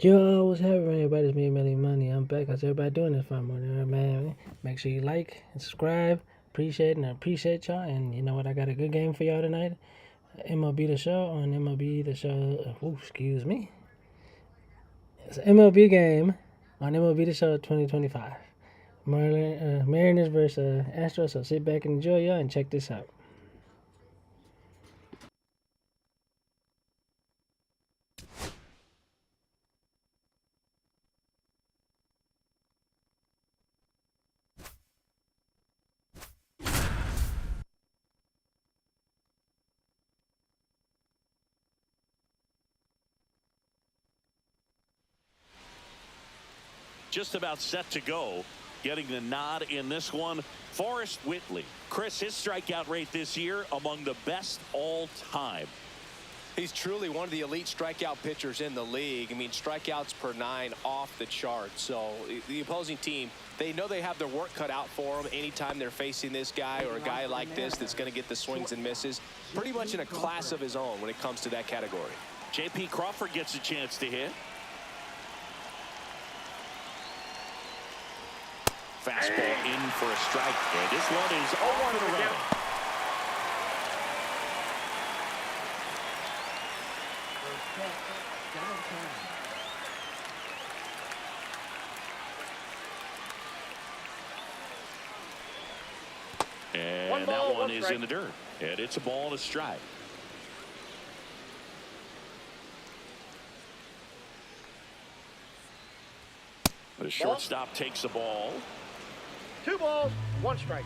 Yo, what's happening, everybody? It's me, MLB Money. I'm back. How's everybody doing this fine morning, man? Make sure you like and subscribe. Appreciate it, and I appreciate y'all. And you know what? I got a good game for y'all tonight. MLB The Show on MLB The Show. Excuse me. It's an MLB game on MLB The Show 2025. Mariners versus Astros. So sit back and enjoy y'all and check this out. Just about set to go. Getting the nod in this one, Forrest Whitley. Chris, his strikeout rate this year among the best all time. He's truly one of the elite strikeout pitchers in the league. I mean, strikeouts per 9 off the chart. So the opposing team, they know they have their work cut out for them anytime they're facing this guy or a guy like this that's going to get the swings and misses. Pretty much in a class of his own when it comes to that category. J.P. Crawford gets a chance to hit. Fastball in for a strike. And this one is 0-1 to run. And that one is in the dirt. And it's a ball and a strike. The shortstop takes the ball. 2 balls, 1 strike.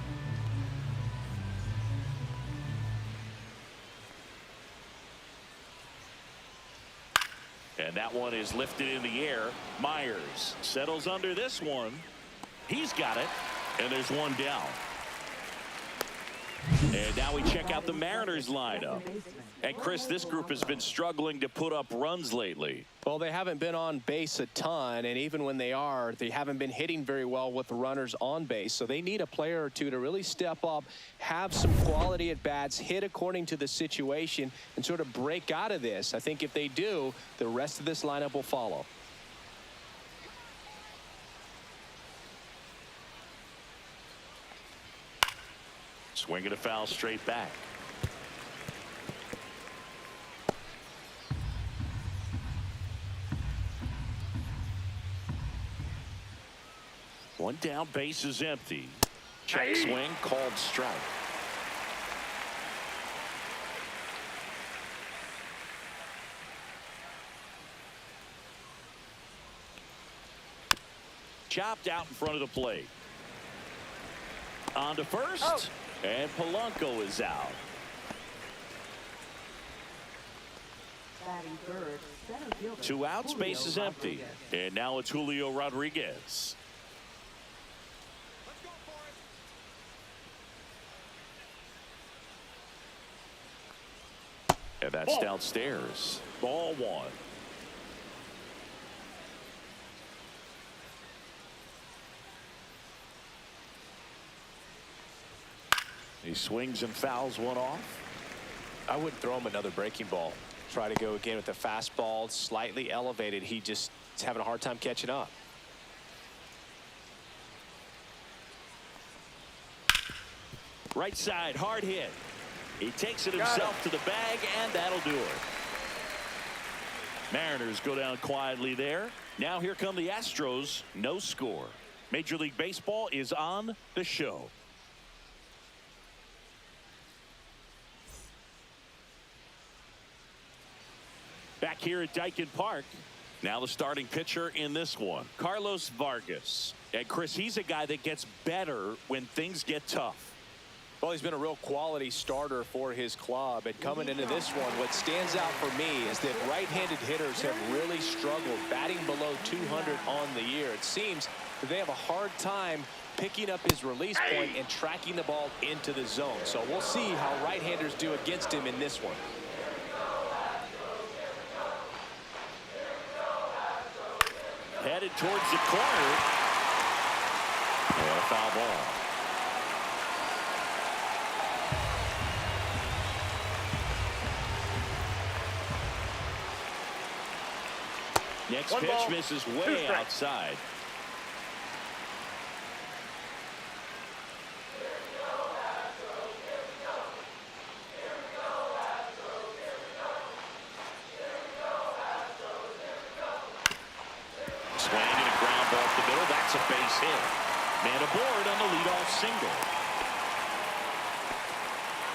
And that one is lifted in the air. Myers settles under this one. He's got it. And there's one down. And now we check out the Mariners lineup. And Chris, this group has been struggling to put up runs lately. Well, they haven't been on base a ton, and even when they are, they haven't been hitting very well with the runners on base. So they need a player or two to really step up, have some quality at bats, hit according to the situation, and sort of break out of this. I think if they do, the rest of this lineup will follow. Swinging a foul straight back. One down, base is empty. Check swing, called strike. Chopped out in front of the plate. On to first. Oh. And Polanco is out. Two outs, base is empty. And now it's Julio Rodriguez. And that's downstairs. Ball 1. He swings and fouls one off. I wouldn't throw him another breaking ball. Try to go again with the fastball slightly elevated. He just is having a hard time catching up. Right side, hard hit. He takes it himself to the bag, and that'll do it. Mariners go down quietly there. Now here come the Astros. No score. Major League Baseball is on the show. Back here at Dyken Park. Now the starting pitcher in this one, Carlos Vargas. And Chris, he's a guy that gets better when things get tough. Well, he's been a real quality starter for his club. And coming into this one, what stands out for me is that right-handed hitters have really struggled, batting below 200 on the year. It seems that they have a hard time picking up his release point and tracking the ball into the zone. So we'll see how right-handers do against him in this one. Headed towards the corner. And a foul ball. Next One pitch ball, misses 2 way strikes. outside. Swing and a ground ball up the middle. That's a base hit. Man aboard on the leadoff single.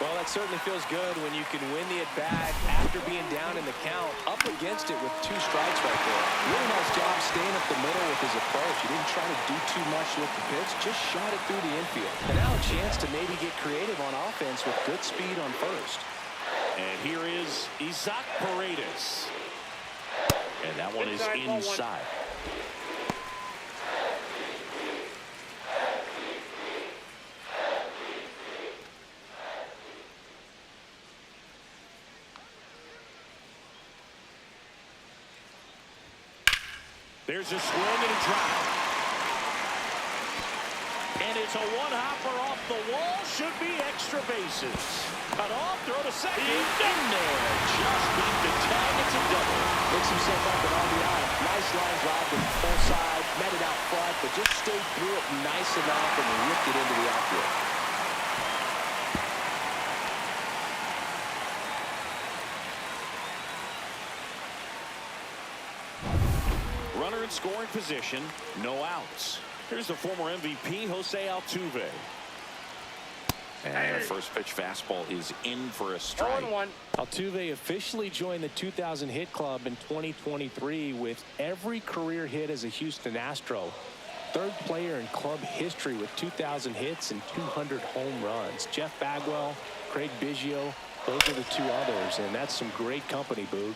Well, that certainly feels good when you can win the at-bat after being down in the count, up against it with 2 strikes right there. Really nice job staying up the middle with his approach. He didn't try to do too much with the pitch, just shot it through the infield. And now a chance to maybe get creative on offense with good speed on first. And here is Isaac Paredes. And that one is Inside, ball 1. inside. There's a swing and a drive. And it's a one-hopper off the wall. Should be extra bases. Cut off, throw to second. He's in there. Just beat the tag. It's a double. Picks himself up at RBI. Nice line drive to the full side. Met it out front, but just stayed through it nice enough and ripped it into the outfield. Runner in scoring position, no outs. Here's the former MVP, Jose Altuve. And the first pitch fastball is in for a strike. 0-1. Altuve officially joined the 2,000 hit club in 2023 with every career hit as a Houston Astro. 3rd player in club history with 2,000 hits and 200 home runs. Jeff Bagwell, Craig Biggio, those are the 2 others, and that's some great company, Boog.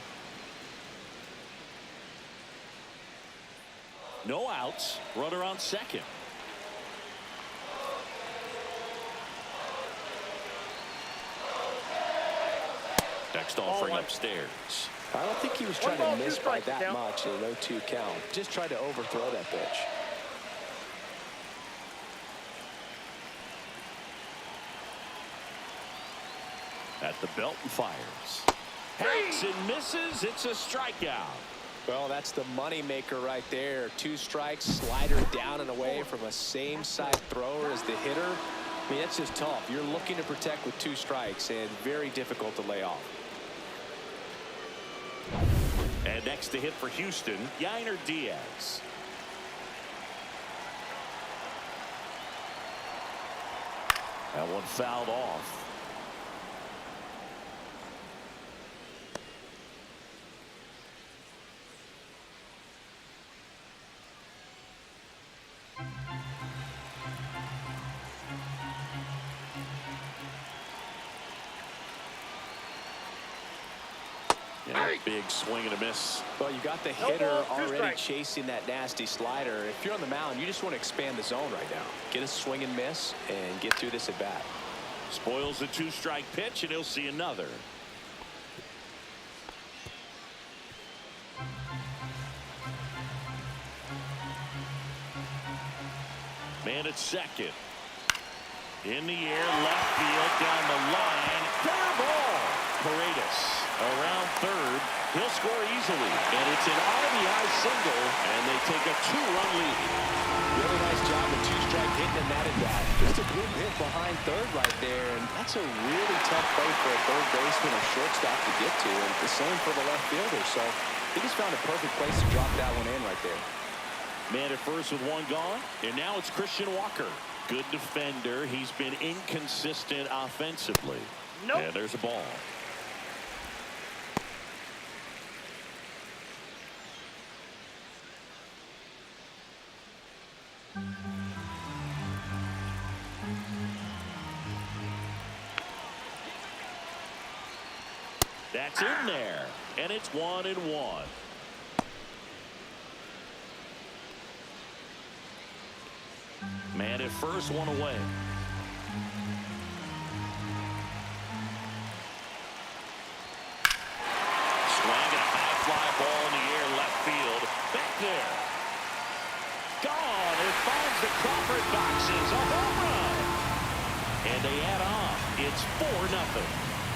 No outs, runner on second. Next offering upstairs. I don't think he was trying to miss by that much in a 0-2 count. Just tried to overthrow that pitch. At the belt and fires. Hanks and misses. It's a strikeout. Well, that's the money maker right there. 2 strikes, slider down and away from a same side thrower as the hitter. I mean, that's just tough. You're looking to protect with 2 strikes and very difficult to lay off. And next to hit for Houston, Yainer Diaz. That one fouled off. Big swing and a miss. Well, you got the hitter already chasing that nasty slider. If you're on the mound, you just want to expand the zone right now. Get a swing and miss and get through this at bat. Spoils the 2-strike pitch, and he'll see another. Man at second. In the air, left field, down the line. Fair ball. Paredes around third. He'll score easily. And it's an RBI single, and they take a 2-run lead. Really nice job with 2-strike hitting in that at bat. Just a good hit behind third right there. And that's a really tough play for a third baseman or shortstop to get to. And the same for the left fielder. So he just found a perfect place to drop that one in right there. Man at first with 1 gone. And now it's Christian Walker. Good defender. He's been inconsistent offensively. Nope. And there's a ball. That's in there. And it's 1-1. Man at first, 1 away. Swing and a high fly ball in the air, left field. Back there. Gone. It finds the Crawford boxes. A home run. And they add on. It's 4-0.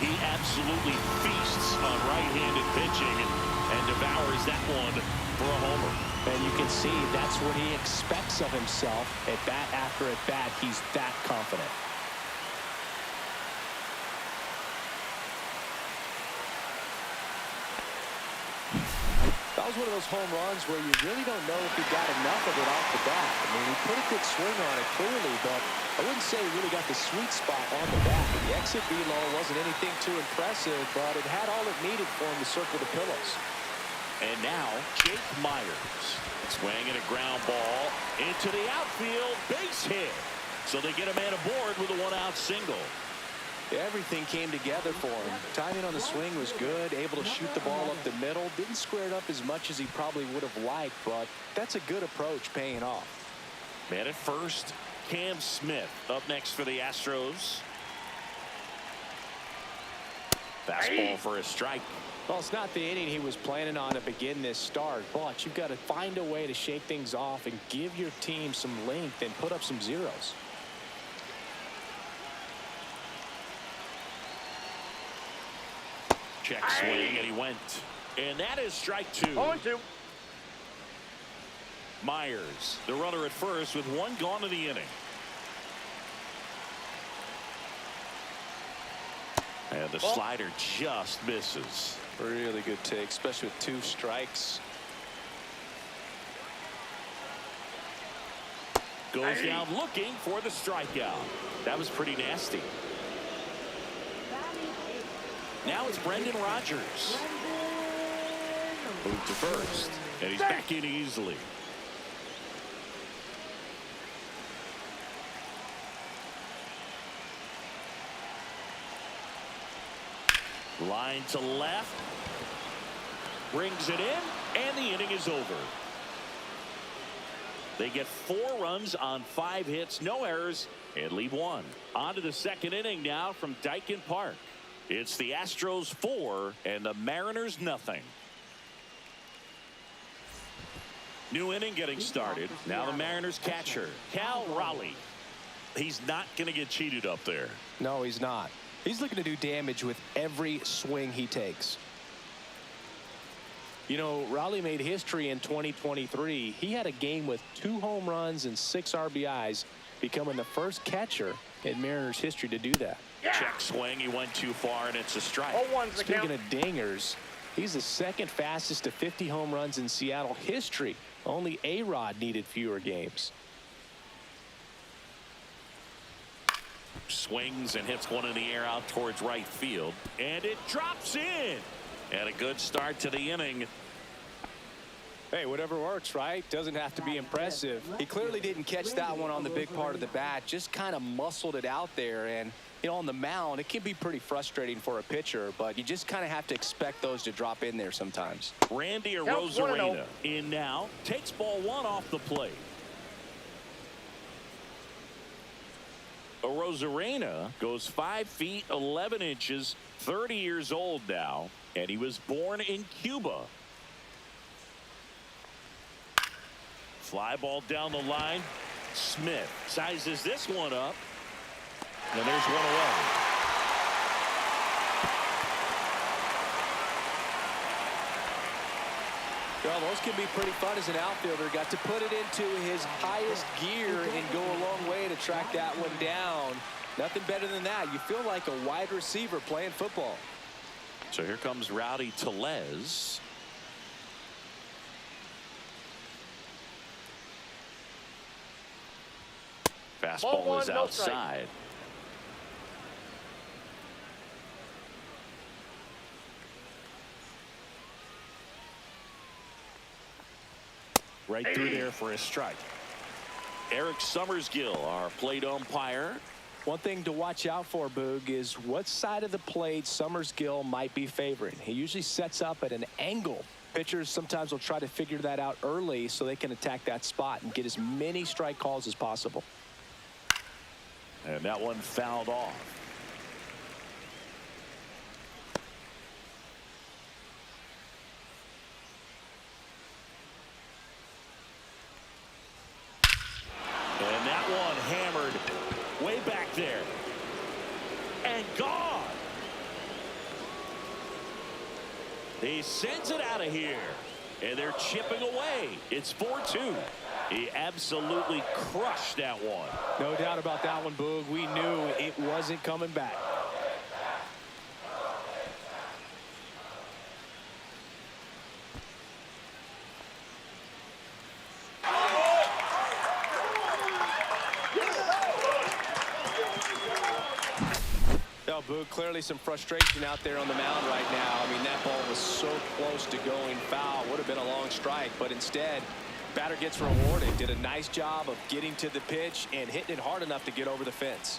He absolutely feasts on right-handed pitching. And and devours that one for a homer. And you can see that's what he expects of himself at bat after at bat. He's that confident. That was one of those home runs where you really don't know if he got enough of it off the bat. I mean, he put a good swing on it clearly, but I wouldn't say he really got the sweet spot on the bat. The exit velo wasn't anything too impressive, but it had all it needed for him to circle the pillows. And now Jake Myers swinging a ground ball into the outfield, base hit. So they get a man aboard with a one-out single. Everything came together for him. Timing on the swing was good, able to shoot the ball up the middle. Didn't square it up as much as he probably would have liked, but that's a good approach paying off. Man at first, Cam Smith up next for the Astros. Fastball for a strike. Well, it's not the inning he was planning on to begin this start, but you've got to find a way to shake things off and give your team some length and put up some zeros. Check swing, and he went. And that is strike two. 0-2. Myers, the runner at first with one gone in the inning. And the slider just misses. Really good take, especially with 2 strikes. Goes down looking for the strikeout. That was pretty nasty. Now it's Brendan Rodgers. Moved to first, and he's back in easily. Line to left. Brings it in, and the inning is over. They get 4 runs on 5 hits, no errors, and leave 1. On to the second inning now from Daikin Park. It's the Astros 4 and the Mariners nothing. New inning getting started. Now the Mariners catcher, Cal Raleigh. He's not going to get cheated up there. No, he's not. He's looking to do damage with every swing he takes. You know, Raleigh made history in 2023. He had a game with 2 home runs and 6 RBIs, becoming the first catcher in Mariners history to do that. Yeah. Check swing. He went too far, and it's a strike. 0-1's the count. Speaking of dingers, he's the second fastest to 50 home runs in Seattle history. Only A-Rod needed fewer games. Swings and hits one in the air out towards right field, and it drops in. And a good start to the inning. Hey, whatever works, right? Doesn't have to be impressive. He clearly didn't catch that one on the big part of the bat, just kind of muscled it out there. And, you know, on the mound, it can be pretty frustrating for a pitcher, but you just kind of have to expect those to drop in there sometimes. Randy Counts Arozarena in now, takes ball 1 off the plate. Arozarena goes 5 feet 11 inches, 30 years old now, and he was born in Cuba. Fly ball down the line. Smith sizes this one up, and there's one away. Well, those can be pretty fun as an outfielder. Got to put it into his highest gear and go a long way to track that one down. Nothing better than that. You feel like a wide receiver playing football. So here comes Rowdy Tellez. Fastball Ball 1, is no strike. outside. Right through there for a strike. Eric Summersgill, our plate umpire. One thing to watch out for, Boog, is what side of the plate Summersgill might be favoring. He usually sets up at an angle. Pitchers sometimes will try to figure that out early so they can attack that spot and get as many strike calls as possible. And that one fouled off. And that one hammered way back there. And gone. He He sends it out of here. And they're chipping away. It's 4-2. He absolutely crushed that one. No doubt about that one, Boog. We knew it wasn't coming back. Now, Boog, clearly some frustration out there on the mound right now. I mean, that ball was so close to going foul. Would have been a long strike, but instead, batter gets rewarded. Did a nice job of getting to the pitch and hitting it hard enough to get over the fence.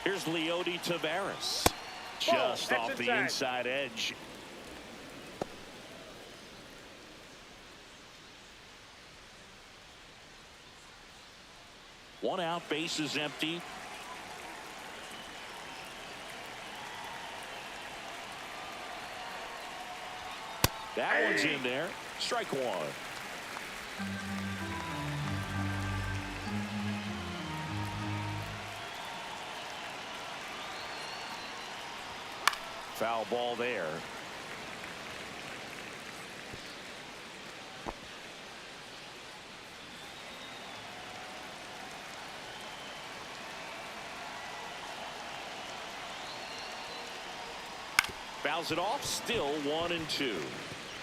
Here's Leody Taveras. Just off the inside edge. One out, base is empty. That one's in there. Strike one. Foul ball there. Fouls it off. Still 1-2.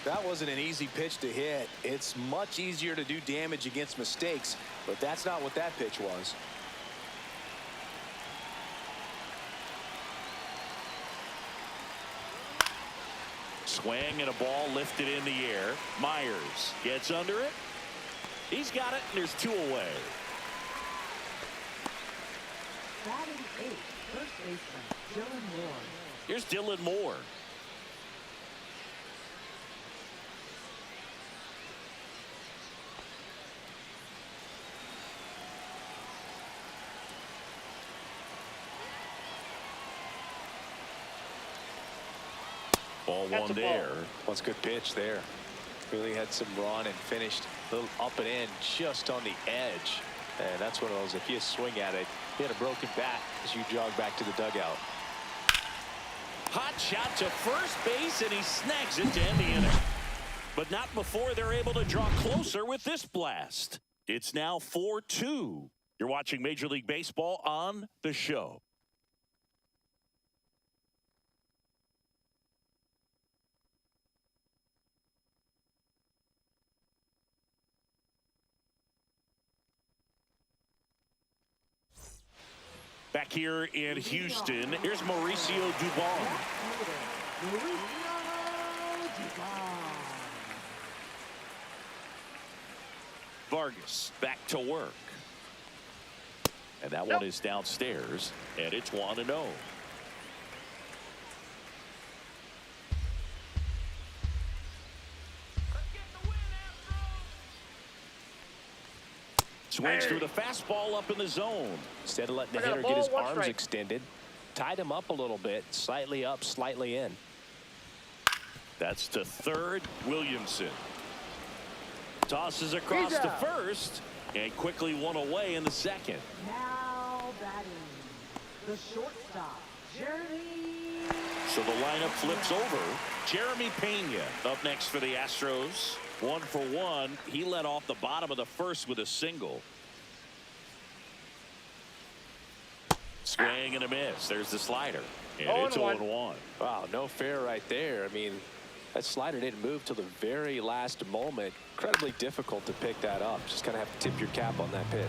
That wasn't an easy pitch to hit. It's much easier to do damage against mistakes, but that's not what that pitch was. Swing and a ball lifted in the air. Myers gets under it. He's got it, and there's 2 away. Batting 8, first baseman Dylan Moore. Here's Dylan Moore. Ball one there. That's a good pitch there. Really had some run and finished a little up and in just on the edge. And that's one of those, if you swing at it, you had a broken bat as you jog back to the dugout. Hot shot to first base, and he snags it to end the inning. But not before they're able to draw closer with this blast. It's now 4-2. You're watching Major League Baseball on The Show. Back here in Houston, here's Mauricio Dubon. Vargas back to work. And that one is downstairs, and it's 1-0. Swings through the fastball up in the zone. Instead of letting the hitter get his arms extended, tied him up a little bit, slightly up, slightly in. That's to third. Williamson tosses across to first, and quickly one away in the second. Now batting, the shortstop, Jeremy. So the lineup flips over. Jeremy Pena up next for the Astros. 1 for 1. He led off the bottom of the first with a single. Swing and a miss. There's the slider. And it's 0-1. Wow, no fair right there. I mean, that slider didn't move till the very last moment. Incredibly difficult to pick that up. Just kind of have to tip your cap on that pitch.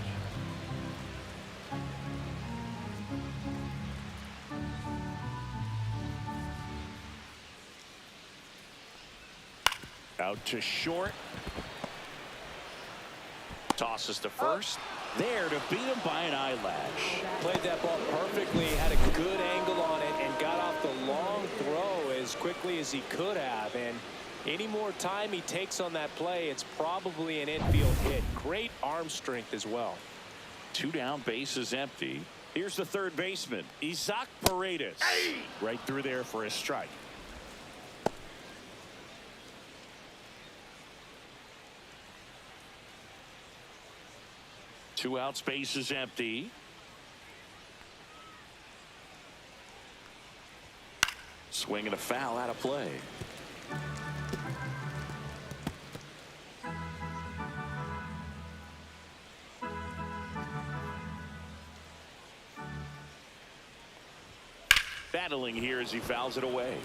Out to short. Tosses to first. There to beat him by an eyelash. Played that ball perfectly, had a good angle on it, and got off the long throw as quickly as he could have. And any more time he takes on that play, it's probably an infield hit. Great arm strength as well. 2 down, bases empty. Here's the third baseman, Isaac Paredes. Right through there for a strike. Two outs, base is empty. Swing and a foul out of play. Battling here as he fouls it away.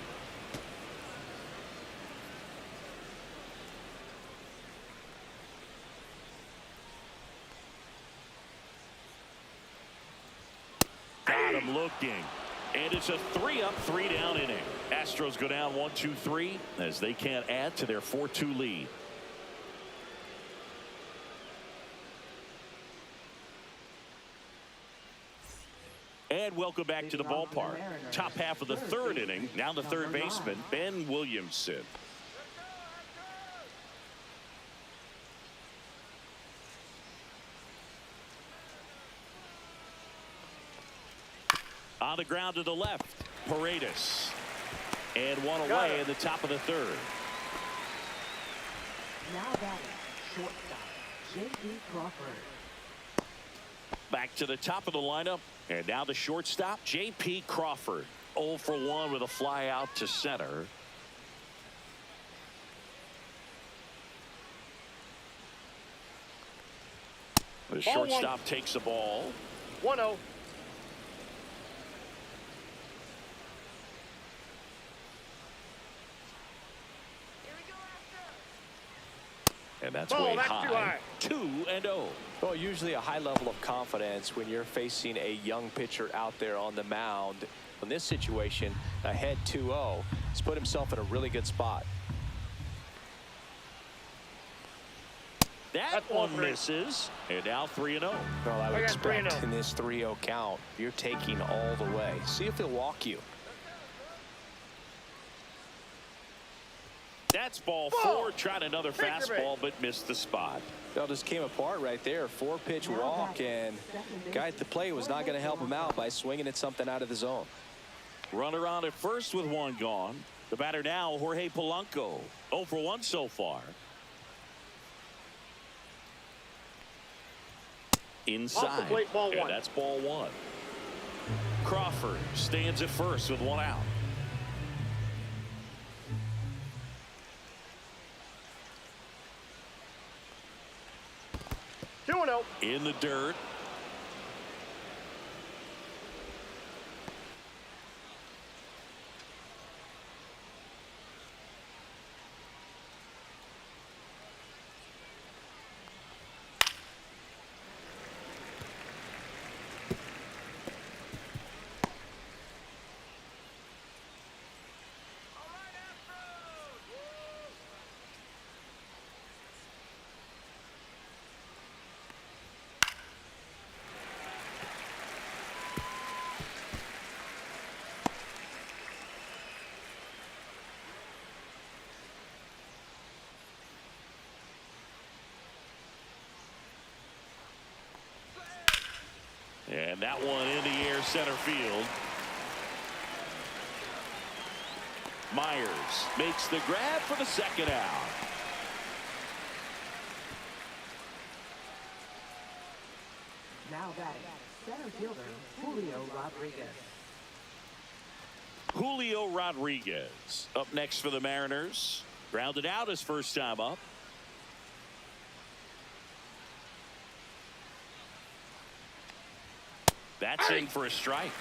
Got him looking. And it's a 3-up, 3-down inning. Astros go down 1-2-3 as they can't add to their 4-2 lead. And welcome back to the ballpark. Top half of the third inning. Now the third baseman, Ben Williamson. On the ground to the left, Paredes. And one away in the top of the third. Now batting, shortstop, J.P. Crawford. Back to the top of the lineup. And now the shortstop, J.P. Crawford. 0 for 1 with a fly out to center. The shortstop takes the ball. 1-0. And that's Ball, way that's high. too high. 2-0. Well, usually a high level of confidence when you're facing a young pitcher out there on the mound. In this situation, ahead 2-0, he's put himself in a really good spot. That one misses. And now 3-0. Well, I would I got expect 3-0. in this 3-0 count, you're taking all the way. See if he'll walk you. That's ball 4. Tried another fastball, but missed the spot. Well, just came apart right there. 4-pitch walk, and guy at the plate was not going to help him out by swinging at something out of the zone. Runner on at first with one gone. The batter now, Jorge Polanco. 0 for 1 so far. Inside. Off the plate, ball 1. And that's ball 1. Crawford stands at first with one out. In the dirt. And that one in the air center field. Myers makes the grab for the second out. Now batting, center fielder, Julio Rodriguez. Julio Rodriguez up next for the Mariners. Grounded out his first time up. That's in for a strike.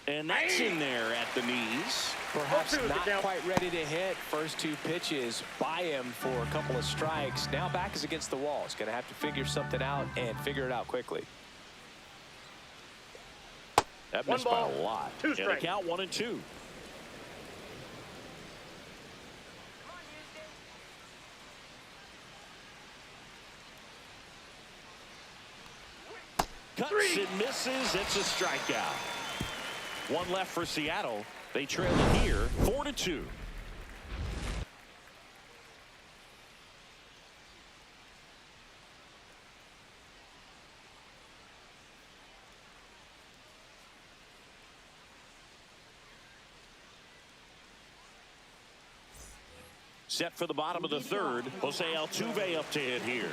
And that's in there at the knees. Perhaps not quite ready to hit. First 2 pitches by him for a couple of strikes. Now back is against the wall. He's going to have to figure something out and figure it out quickly. That missed by a lot. And the count 1-2. Cuts and misses. It's a strikeout. One left for Seattle. They trail it here 4-2. Set for the bottom of the third. Jose Altuve up to hit here.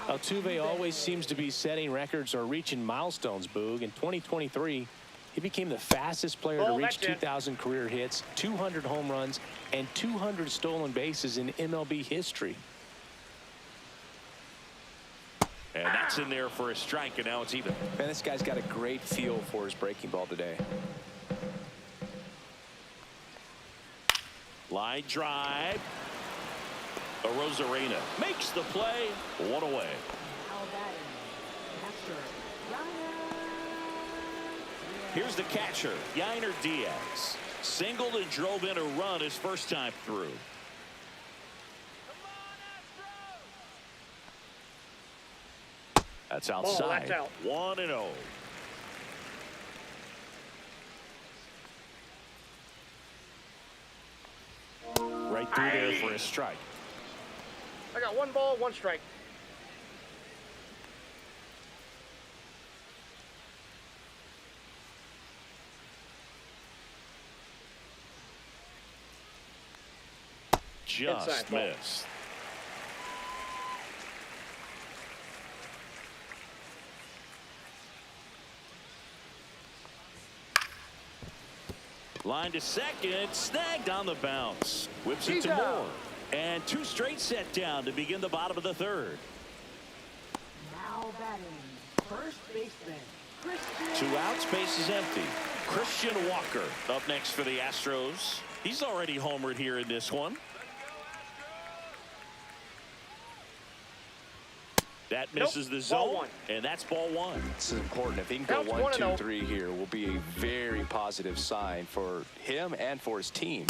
Altuve always seems to be setting records or reaching milestones, Boog. In 2023, he became the fastest player to reach 2,000 career hits, 200 home runs, and 200 stolen bases in MLB history. And that's in there for a strike, and now it's even. Man, this guy's got a great feel for his breaking ball today. Line drive. Arozarena makes the play. One away. Here's the catcher, Yainer Diaz. Singled and drove in a run his first time through. That's outside. That's out. 1-0. Right through there for a strike. I got 1 ball, 1 strike. Just Inside ball. missed. Line to second, snagged on the bounce. Whips it He's to out. Moore. And 2 straight set down to begin the bottom of the third. Now batting, first baseman, Christian. 2 outs, base is empty. Christian Walker up next for the Astros. He's already homered here in this one. That misses the zone, Ball 1. and that's ball 1. This is important. If he can go Counts 1, 2, 1-0. 3 here, will be a very positive sign for him and for his team.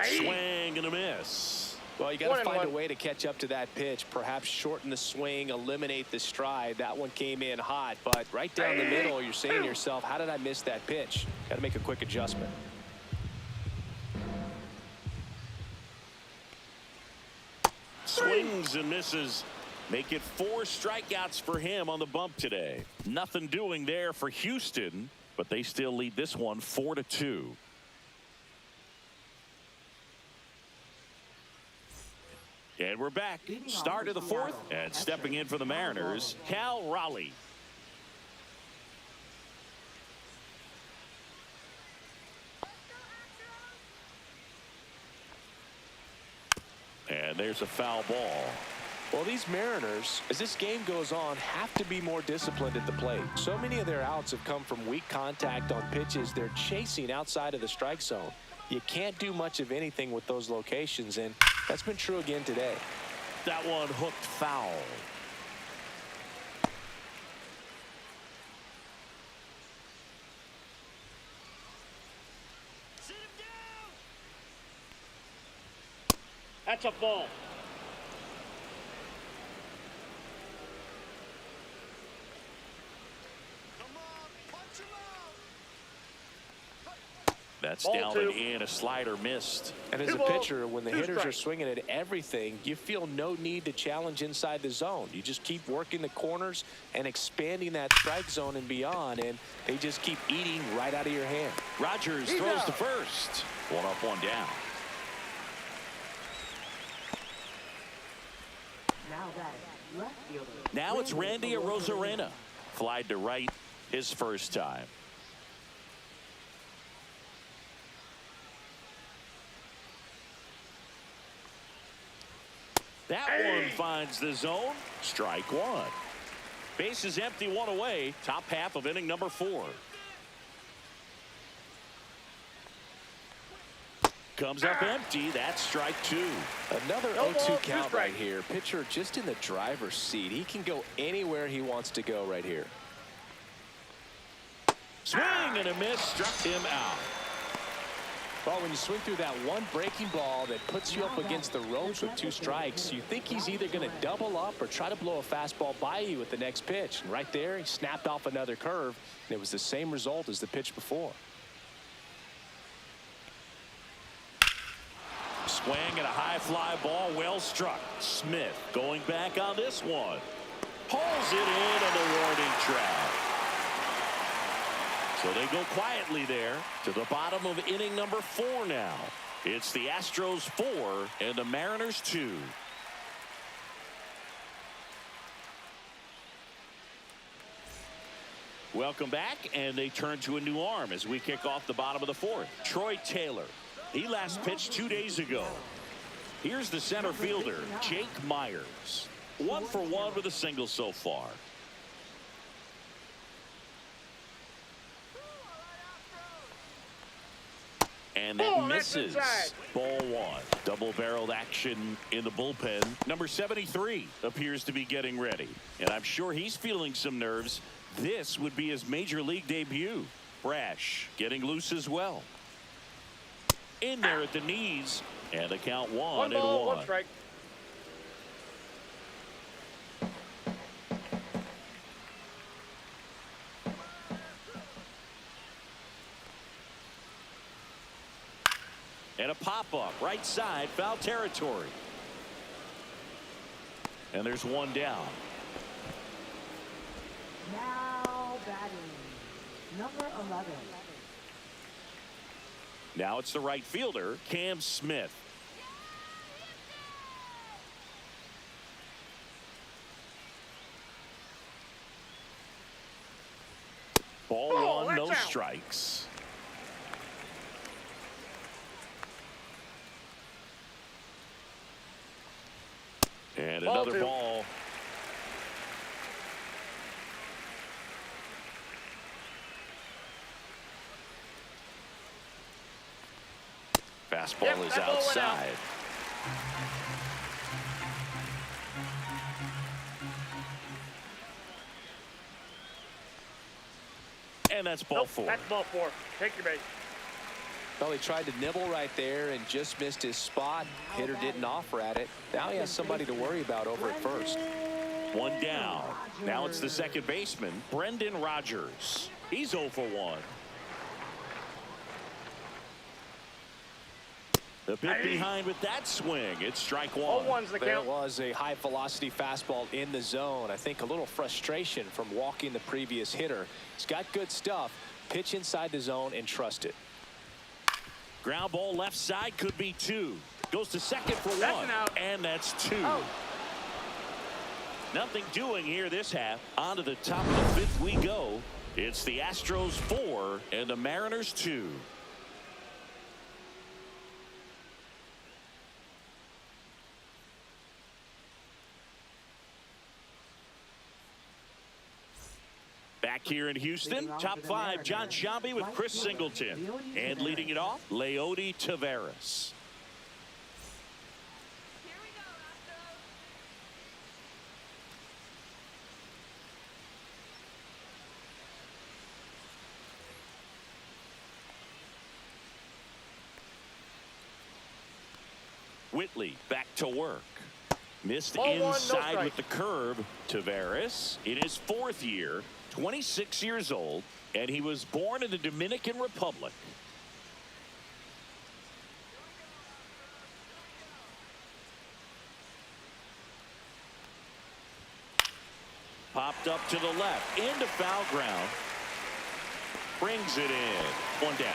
Swing and a miss. Well, you got to find 1-1. a way to catch up to that pitch. Perhaps shorten the swing, eliminate the stride. That one came in hot, but right down the middle, you're saying to yourself, how did I miss that pitch? Got to make a quick adjustment. Swings and misses. Make it 4 strikeouts for him on the bump today. Nothing doing there for Houston, but they still lead this one 4-2. And we're back. Start of the 4th, and stepping in for the Mariners, Cal Raleigh. And there's a foul ball. Well, these Mariners, as this game goes on, have to be more disciplined at the plate. So many of their outs have come from weak contact on pitches they're chasing outside of the strike zone. You can't do much of anything with those locations, and that's been true again today. That one hooked foul. That's a ball. That's Ball down 2. and in. A slider missed. And as 2 a balls, pitcher, when the 2 hitters are strikes. swinging at everything, you feel no need to challenge inside the zone. You just keep working the corners and expanding that strike zone and beyond, and they just keep eating right out of your hand. Rogers He's throws out. to first. 1 up, 1 down. Now batting, left fielder. Now it's Randy Arozarena. Flied to right his first time. That one finds the zone. Strike 1. Base is empty, 1 away. Top half of inning number 4. Comes up empty. That's strike 2. Another No 0-2 ball, 2 count right strikes. here. Pitcher just in the driver's seat. He can go anywhere he wants to go right here. Swing and a miss. Struck him out. Well, when you swing through that one breaking ball that puts you up against the ropes with 2 strikes, you think he's either going to double up or try to blow a fastball by you with the next pitch. And right there, he snapped off another curve, and it was the same result as the pitch before. Swing and a high fly ball, well struck. Smith going back on this one. Pulls it in on the warning track. So they go quietly there to the bottom of inning number 4 now. It's the Astros 4 and the Mariners 2. Welcome back, and they turn to a new arm as we kick off the bottom of the fourth. Troy Taylor. He last pitched 2 days ago. Here's the center fielder, Jake Myers. 1 for 1 with a single so far. And that misses. Ball 1. Double-barreled action in the bullpen. Number 73 appears to be getting ready. And I'm sure he's feeling some nerves. This would be his major league debut. Brash getting loose as well. In there at the knees. And the count 1 and 1. 1 strike. And a pop-up right side, foul territory. And there's 1 down. Now batting, number 11. Now it's the right fielder, Cam Smith. Ball 1, no strikes. And another ball. Fastball is outside. And that's ball 4. That's ball 4. Take your base. Well, he tried to nibble right there and just missed his spot. Hitter didn't offer at it. Now he has somebody to worry about over at first. 1 down. Now it's the second baseman, Brendan Rodgers. He's 0 for 1. The bit behind with that swing. It's strike 1. 0-1's the There count. was a high velocity fastball in the zone. I think a little frustration from walking the previous hitter. He's got good stuff. Pitch inside the zone and trust it. Ground ball left side, could be 2. Goes to second for 1. That's an out. And that's 2. Out. Nothing doing here this half. On to the top of the 5th we go. It's the Astros 4 and the Mariners 2. Back here in Houston, top 5, John Sciambi with Chris Singleton. And leading it off, Leody Taveras. Whitley back to work. Missed Ball 1, no inside strike. with the curve. Taveras in his 4th year, 26 years old, and he was born in the Dominican Republic. Popped up to the left, into foul ground. Brings it in. 1 down.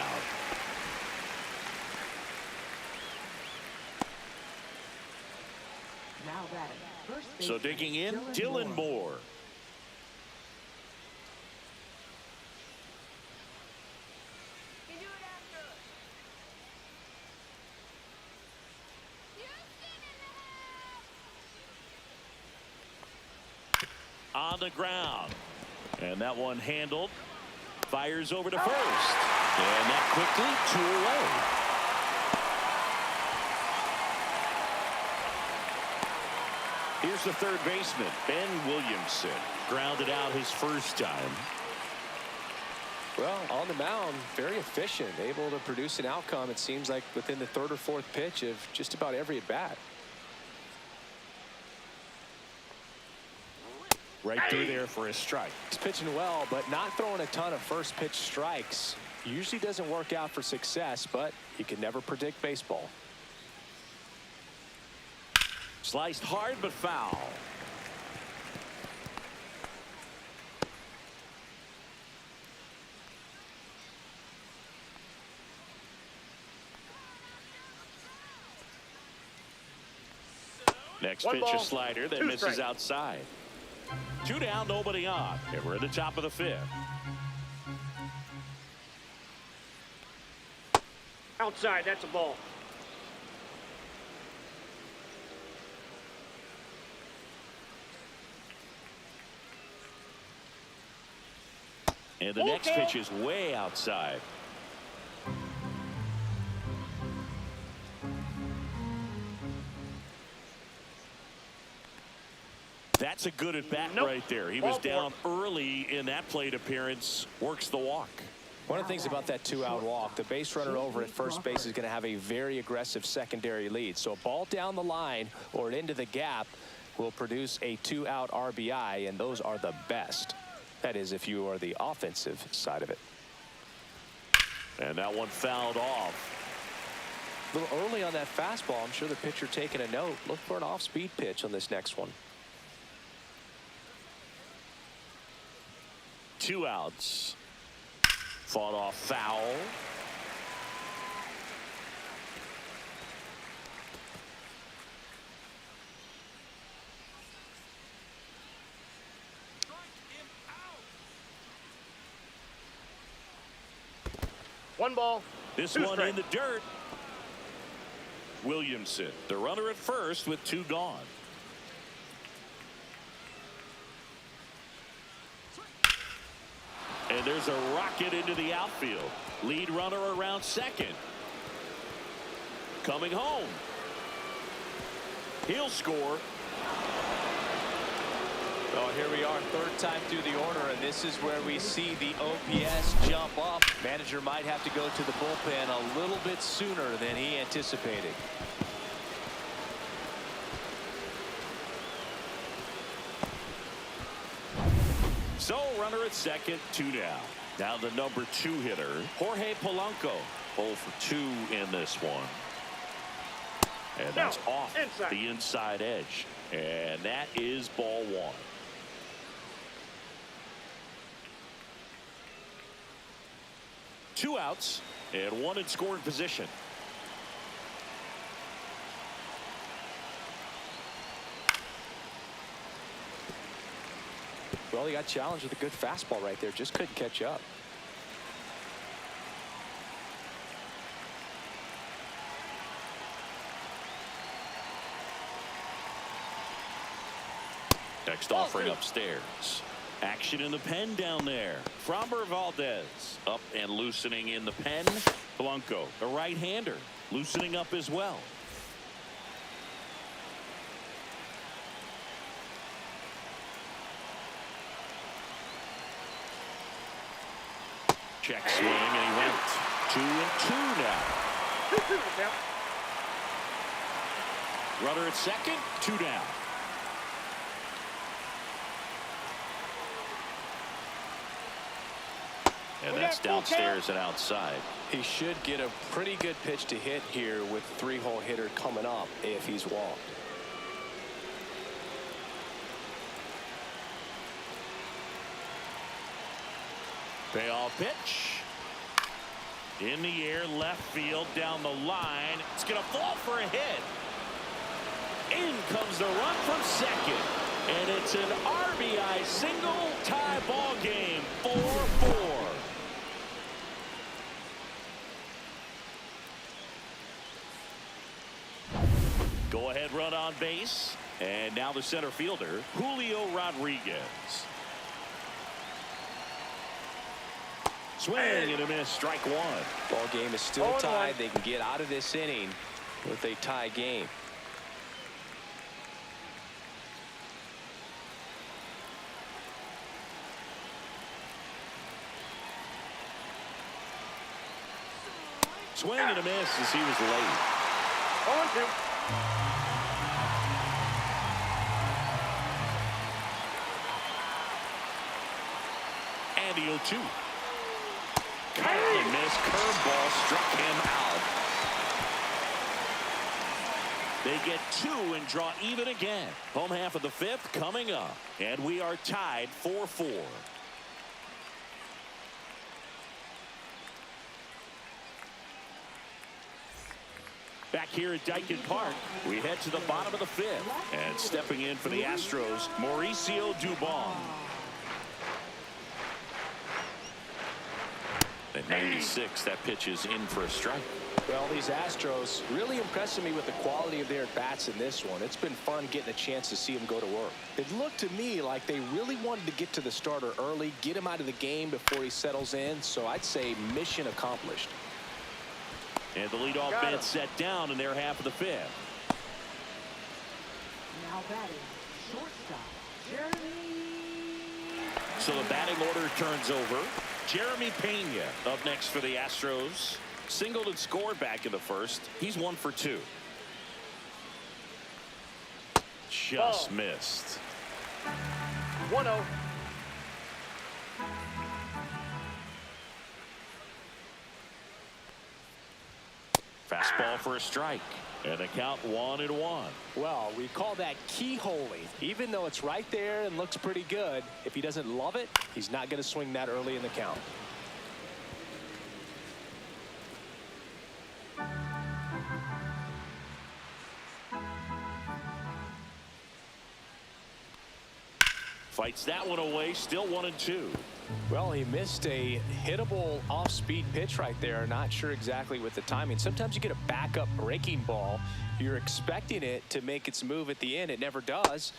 Now batting, first So baseman, digging in, Dylan Moore. On the ground. And that one handled. Fires over to first. And that quickly 2 away. Here's the third baseman, Ben Williamson. Grounded out his first time. Well, on the mound, very efficient, able to produce an outcome, it seems like, within the 3rd or 4th pitch of just about every at bat. Right through there for a strike. He's pitching well, but not throwing a ton of first pitch strikes. Usually doesn't work out for success, but you can never predict baseball. Sliced hard but foul. Next One pitch, a ball, slider that two misses strikes. outside. 2 down, nobody on. And we're at the top of the 5th. Outside, that's a ball. And the next pitch is way outside. That's a good at bat right there. He was down early in that plate appearance. Works the walk. One of the things about that 2-out walk, the base runner over at first base is going to have a very aggressive secondary lead. So a ball down the line or into the gap will produce a 2-out RBI, and those are the best. That is, if you are the offensive side of it. And that one fouled off. A little early on that fastball. I'm sure the pitcher taking a note. Look for an off-speed pitch on this next one. 2 outs. Fought off foul. One ball. This two one strikes. in the dirt. Williamson, the runner at first with 2 gone. And there's a rocket into the outfield. Lead runner around second. Coming home. He'll score. Oh, here we are, 3rd time through the order, and this is where we see the OPS jump up. Manager might have to go to the bullpen a little bit sooner than he anticipated. So runner at second, 2 down. Now the number 2 hitter, Jorge Polanco, 0 for 2 in this one. And that's off the inside edge. And that is ball 1. Two outs and 1 in scoring position. Well, he got challenged with a good fastball right there. Just couldn't catch up. Next offering upstairs. Action in the pen down there. Framber Valdez up and loosening in the pen. Blanco, a right-hander, loosening up as well. Check swing, and he went 2-2 now. Runner at second, 2 down. And that's downstairs and outside. He should get a pretty good pitch to hit here with 3-hole hitter coming up if he's walked. Payoff pitch. In the air, left field, down the line. It's going to fall for a hit. In comes the run from second. And it's an RBI single, tie ball game, 4-4. Go ahead run on base. And now the center fielder, Julio Rodriguez. Swing and a miss, strike 1. Ball game is still tied. They can get out of this inning with a tie game. Swing and a miss as he was late. 0-2. And the 0-2. Kindly missed. Curveball struck him out. They get 2 and draw even again. Home half of the 5th coming up. And we are tied 4-4. Back here at Dyken Park, we head to the bottom of the fifth. And stepping in for the Astros, Mauricio Dubon. At 96, that pitch is in for a strike. Well, these Astros really impressing me with the quality of their bats in this one. It's been fun getting a chance to see them go to work. It looked to me like they really wanted to get to the starter early, get him out of the game before he settles in. So I'd say mission accomplished. And the leadoff man set down in their half of the fifth. Now batting, shortstop, Jeremy. So the batting order turns over. Jeremy Pena up next for the Astros. Singled and scored back in the first. He's 1 for 2. Just missed. 1-0. Fastball for a strike. And the count 1-1. Well, we call that keyholing. Even though it's right there and looks pretty good, if he doesn't love it, he's not going to swing that early in the count. Fights that one away. Still 1-2. Well, he missed a hittable off-speed pitch right there. Not sure exactly with the timing. Sometimes you get a backup breaking ball. You're expecting it to make its move at the end. It never does.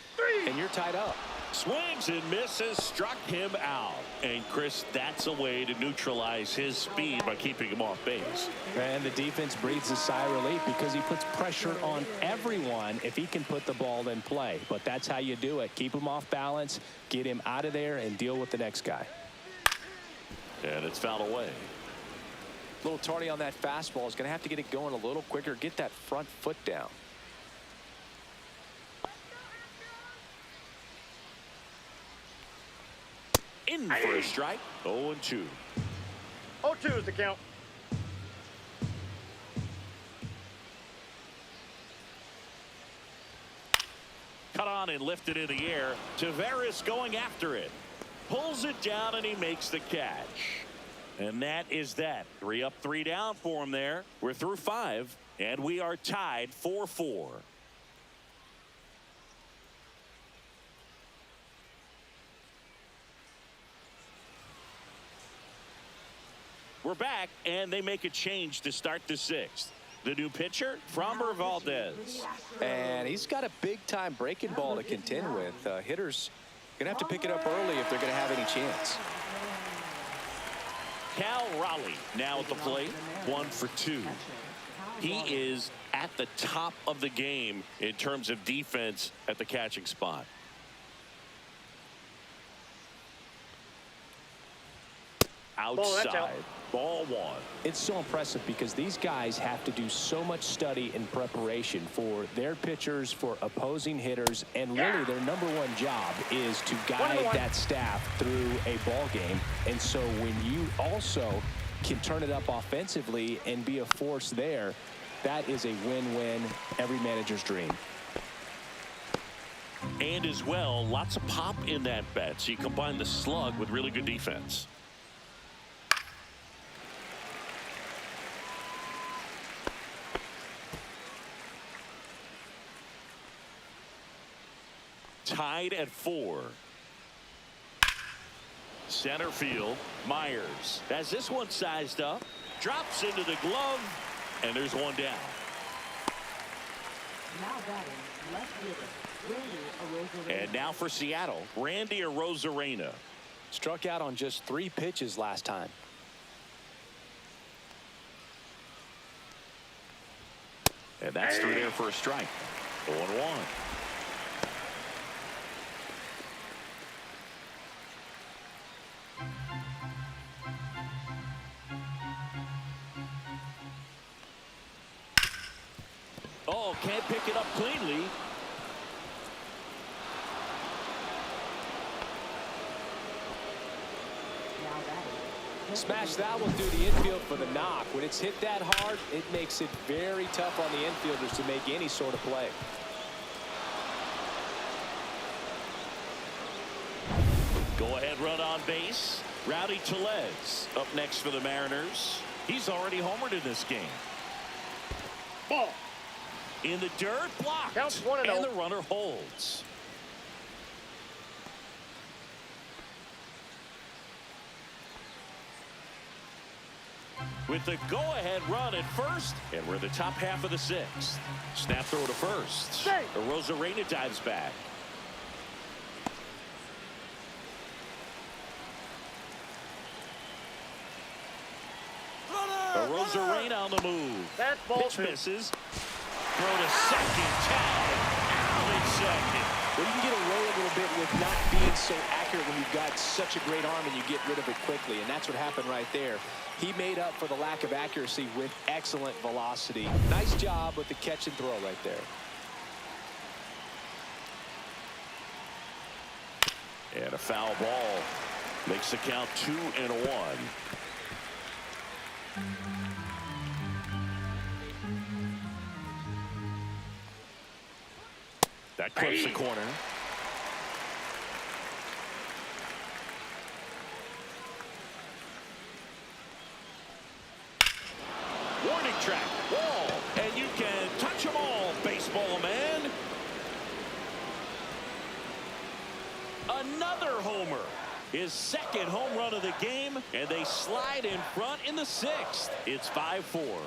And you're tied up. Swings and misses. Struck him out. And Chris, that's a way to neutralize his speed by keeping him off base. And the defense breathes a sigh of relief because he puts pressure on everyone if he can put the ball in play. But that's how you do it. Keep him off balance, get him out of there, and deal with the next guy. And it's fouled away. A little tardy on that fastball. Is going to have to get it going a little quicker. Get that front foot down. In for a strike. 0-2. 0-2 is the count. Cut on and lifted in the air. Tavares going after it. Pulls it down and he makes the catch. And that is that. 3 up, 3 down for him there. We're through 5 and we are tied 4-4. We're back and they make a change to start the 6th. The new pitcher, Framber Valdez. And he's got a big-time breaking ball to contend with. Hitters going to have to pick it up early if they're going to have any chance. Cal Raleigh now at the plate, 1 for 2. He is at the top of the game in terms of defense at the catching spot. Outside. Ball 1. It's so impressive because these guys have to do so much study and preparation for their pitchers, for opposing hitters, and really their #1 job is to guide that staff through a ball game. And so when you also can turn it up offensively and be a force there, that is a win-win, every manager's dream. And as well, lots of pop in that bat. So you combine the slug with really good defense. Tied at 4. Center field, Myers has this one sized up, drops into the glove, and there's one down. Now batting, left fielder, Randy Arozarena. And now for Seattle, Randy Arozarena. Struck out on just 3 pitches last time. And that's through there for a strike. 0-1. Oh, can't pick it up cleanly. Now batting. Smash that one through the infield for the knock. When it's hit that hard, it makes it very tough on the infielders to make any sort of play. Go ahead run on base. Rowdy Tellez up next for the Mariners. He's already homered in this game. Ball. In the dirt, blocked. Counts 1-0. And the runner holds. With the go-ahead run at first, and we're in the top half of the sixth. Snap throw to first. Stay. Rosarena dives back. Rosarena on the move. That's ball Pitch 2. misses. Throw to second. Tag. Out at second. Well, you can get away a little bit with not being so accurate when you've got such a great arm and you get rid of it quickly. And that's what happened right there. He made up for the lack of accuracy with excellent velocity. Nice job with the catch and throw right there. And a foul ball makes the count 2-1. That clips the corner. Warning track, wall, and you can touch them all, baseball man. Another homer. His second home run of the game, and they slide in front in the sixth. It's 5-4.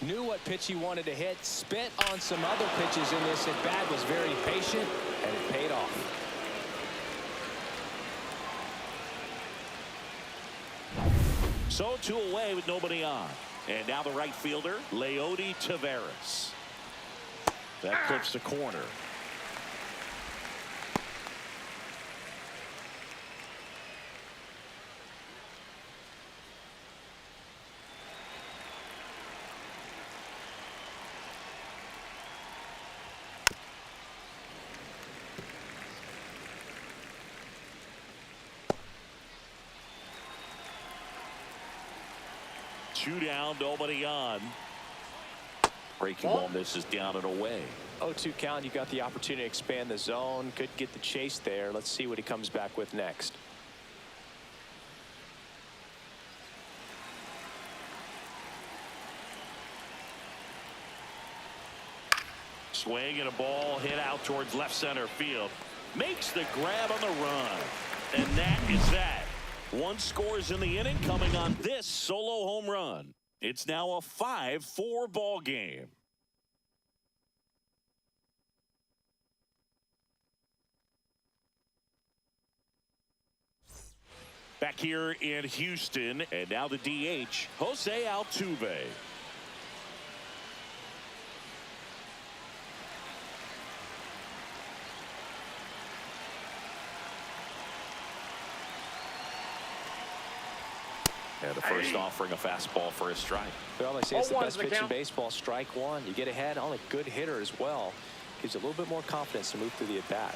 Knew what pitch he wanted to hit, spent on some other pitches in this at bat, was very patient, and it paid off. So 2 away with nobody on. And now the right fielder, Leody Taveras. That clips the corner. Two down, nobody on. Breaking ball misses down and away. 0-2 count. You got the opportunity to expand the zone. Could get the chase there. Let's see what he comes back with next. Swing and a ball hit out towards left center field. Makes the grab on the run. And that is that. One scores in the inning coming on this solo home run. It's now a 5-4 ball game. Back here in Houston, and now the DH, Jose Altuve. And the first offering a fastball for a strike. Well, they say it's the 0-1's best the pitch in count. baseball. Strike one. You get ahead on a good hitter as well. Gives you a little bit more confidence to move through the at-bat.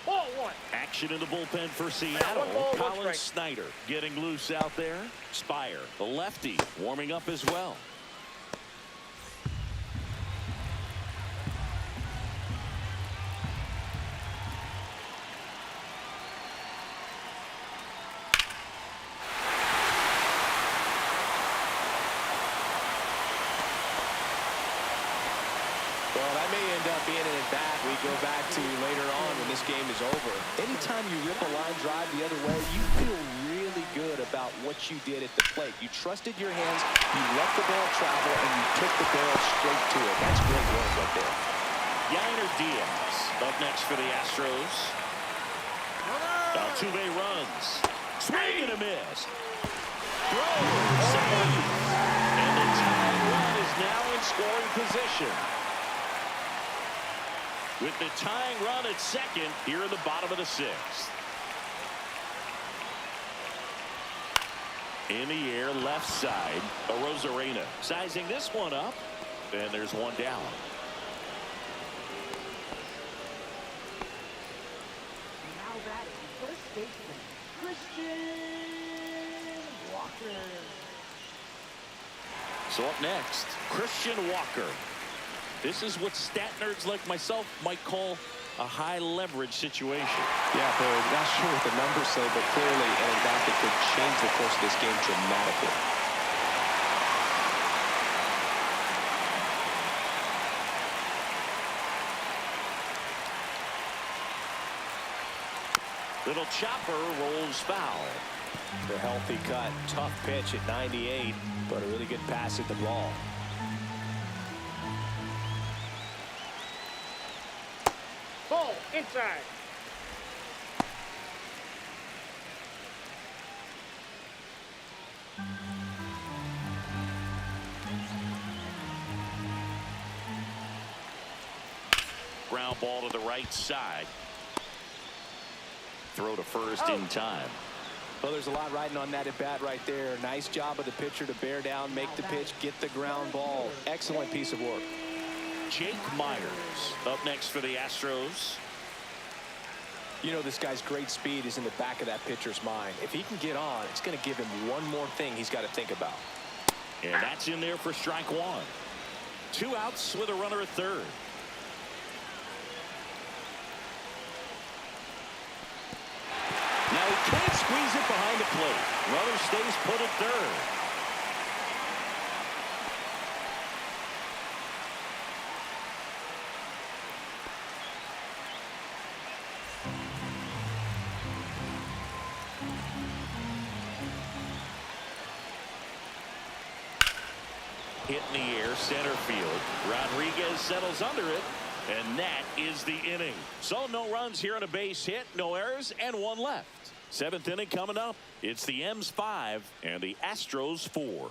Ball 1. Action in the bullpen for Seattle. 1 ball, 1 Colin strike. Snyder getting loose out there. Spire, the lefty, warming up as well. Well, that may end up being an at-bat we go back to later on when this game is over. Anytime you rip a line drive the other way, you feel really good about what you did at the plate. You trusted your hands, you let the ball travel, and you took the barrel straight to it. That's great work right there. Yainer Diaz up next for the Astros. Altuve runs. Swing and a miss. Throw. Save. And the tying run is now in scoring position. With the tying run at second here in the bottom of the sixth. In the air, left side, Rosarena sizing this one up, and there's one down. Now batting first baseman, Christian Walker. So up next, Christian Walker. This is what stat nerds like myself might call a high leverage situation. Yeah, Bird, not sure what the numbers say, but clearly an at-bat that could change the course of this game dramatically. Little chopper rolls foul. The healthy cut, tough pitch at 98, but a really good pass at the ball. Ball inside. Ground ball to the right side. Throw to first in time. Well, there's a lot riding on that at bat right there. Nice job of the pitcher to bear down, make the pitch, get the ground ball. Excellent piece of work. Jake Myers up next for the Astros. You know, this guy's great speed is in the back of that pitcher's mind. If he can get on, it's going to give him one more thing he's got to think about. And that's in there for strike one. 2 outs with a runner at third. Now he can't squeeze it behind the plate. Runner stays put at third. Hit in the air, center field. Rodriguez settles under it, and that is the inning. So no runs here on a base hit, no errors, and 1 left. 7th inning coming up. It's the M's 5 and the Astros 4.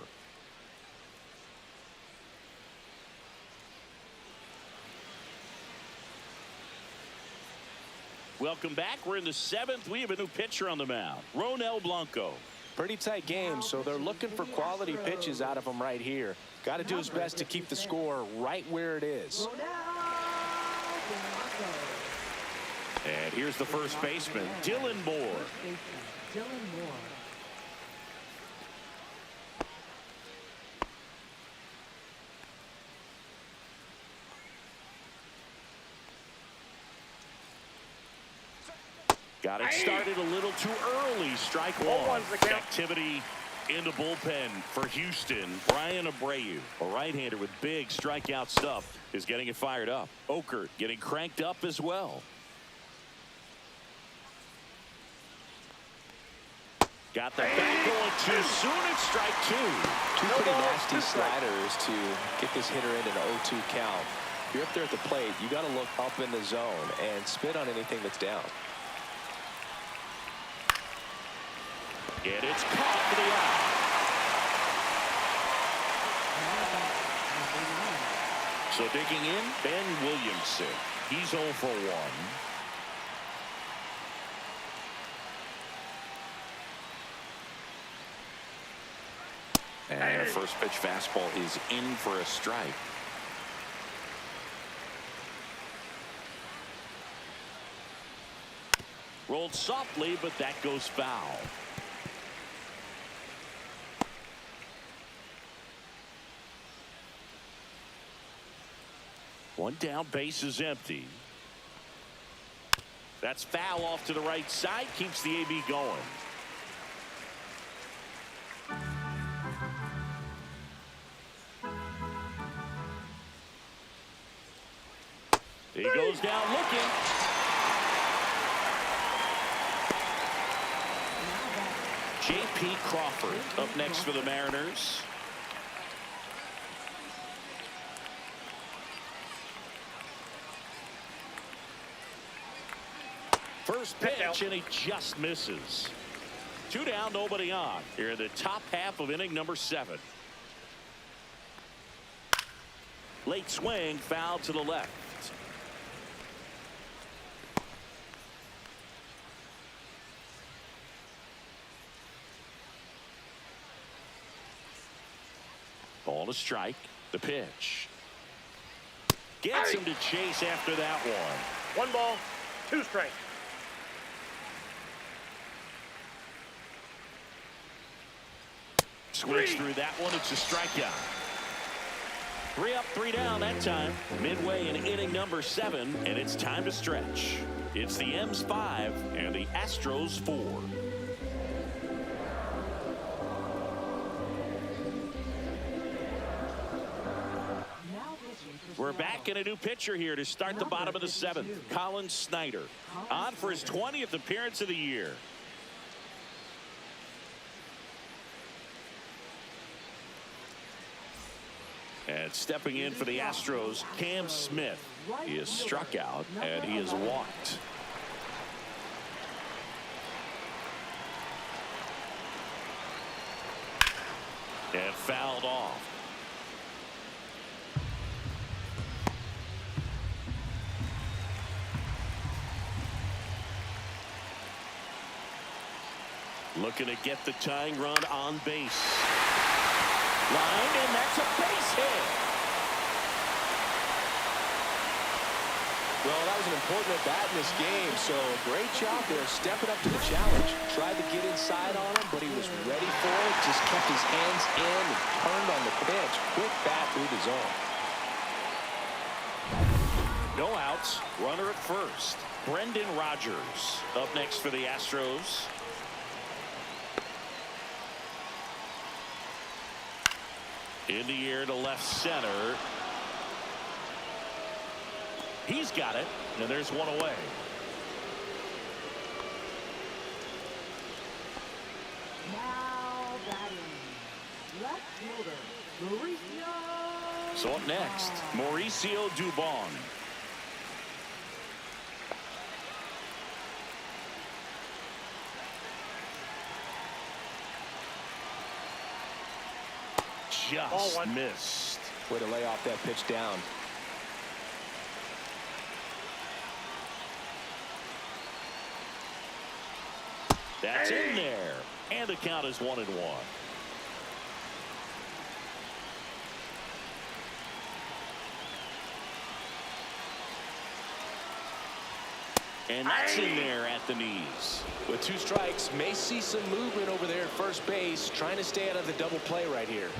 Welcome back. We're in the 7th. We have a new pitcher on the mound, Ronel Blanco. Pretty tight game, so they're looking for quality pitches out of him right here. Got to do his best to keep the score right where it is. And here's the first baseman, Dylan Moore. Got it started a little too early. Strike one. Activity in the bullpen for Houston. Brian Abreu, a right-hander with big strikeout stuff, is getting it fired up. Okert getting cranked up as well. Got the bat going too soon. It's strike two. Two pretty nasty sliders to get this hitter in an 0-2 count. You're up there at the plate. You got to look up in the zone and spit on anything that's down. And it's caught for the out. So digging in, Ben Williamson. He's 0 for 1. And a first pitch fastball is in for a strike. Rolled softly, but that goes foul. One down, base is empty. That's foul off to the right side, keeps the AB going. He goes down looking. J.P. Crawford up next for the Mariners. First pitch, and he just misses. 2 down, nobody on. Here in the top half of inning number 7. Late swing, foul to the left. Ball to strike. The pitch. Gets him to chase after that one. 1 ball, 2 strikes. Switch through that one. It's a strikeout. 3 up, 3 down that time. Midway in inning number 7, and it's time to stretch. It's the M's 5 and the Astros 4. We're back in a new pitcher here to start the bottom of the 7th. Colin Snyder on for his 20th appearance of the year. And stepping in for the Astros, Cam Smith. He is struck out and he is walked. And fouled off. Looking to get the tying run on base. Lined, and that's a base hit. Well, that was an important at bat in this game, so great job there stepping up to the challenge. Tried to get inside on him, but he was ready for it. Just kept his hands in and turned on the pitch. Quick bat through the zone. No outs. Runner at first. Brendan Rodgers up next for the Astros. In the air to left center. He's got it, and there's one away. Now batting. Left fielder, Mauricio. So up next, Mauricio Dubon. Just missed. Way to lay off that pitch down. That's in there. And the count is 1-1. And that's in there at the knees. With 2 strikes, may see some movement over there at first base, trying to stay out of the double play right here.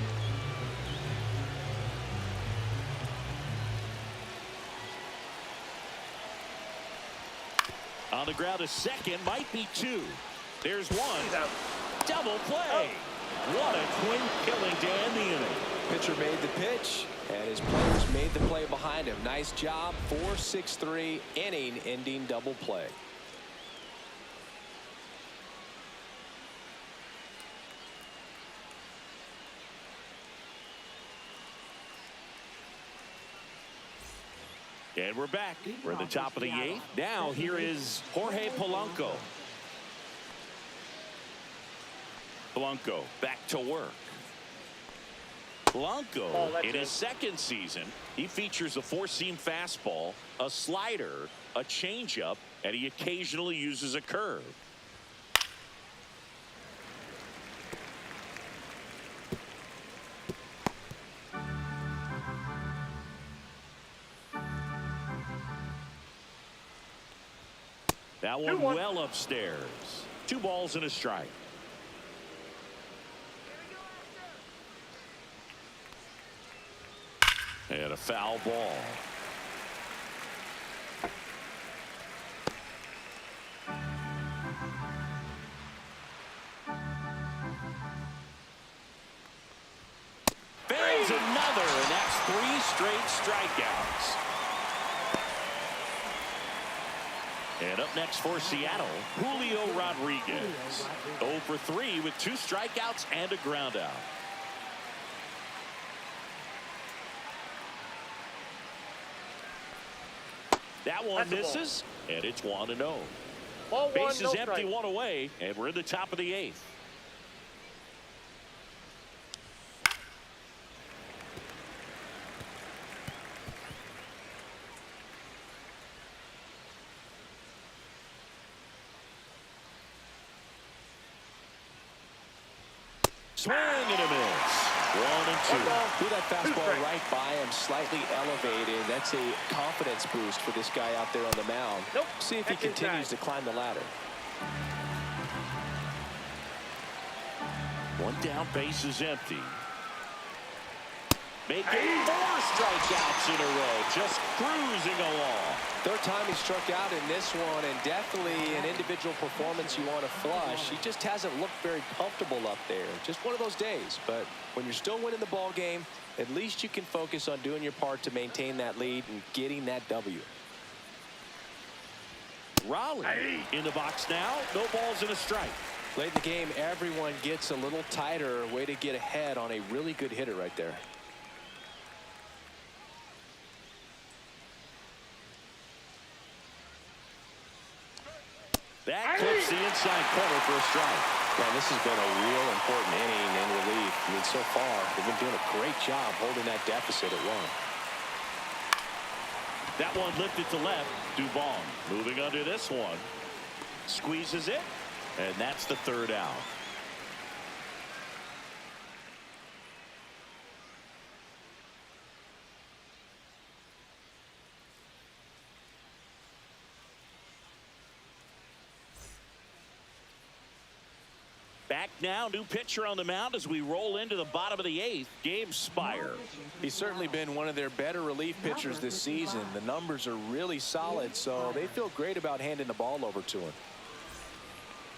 On the ground, a second, might be 2. There's 1. Double play. What a twin killing to end the inning. Pitcher made the pitch, and his players made the play behind him. Nice job. 4-6-3 inning-ending double play. And we're back. We're at the top of the 8th. Now here is Jorge Polanco. Polanco back to work. Polanco in his second season, he features a 4-seam fastball, a slider, a changeup, and he occasionally uses a curve. That one well upstairs. 2 balls and a strike. And a foul ball. There's another, and that's 3 straight strikeouts. And up next for Seattle, Julio Rodriguez. 0 for 3 with 2 strikeouts and a ground out. That one misses, and it's 1-0. Base is empty, 1 away, and we're in the top of the 8th. Swing and a miss. 1-2. Threw that fastball right by him, slightly elevated. That's a confidence boost for this guy out there on the mound. See if he continues to climb the ladder. 1 down, base is empty. Making 4 strikeouts in a row, just cruising along. Third time he struck out in this one, and definitely an individual performance you want to flush. He just hasn't looked very comfortable up there. Just one of those days. But when you're still winning the ball game, at least you can focus on doing your part to maintain that lead and getting that W. Raleigh in the box now. No balls and a strike. Late in the game, everyone gets a little tighter. Way to get ahead on a really good hitter right there. That clips the inside corner for a strike. Man, this has been a real important inning in relief. I mean, so far, they've been doing a great job holding that deficit at 1. That one lifted to left. Duvall moving under this one. Squeezes it. And that's the 3rd out. Back now, new pitcher on the mound as we roll into the bottom of the 8th. Gabe Spire. He's certainly been one of their better relief pitchers this season. The numbers are really solid, so they feel great about handing the ball over to him.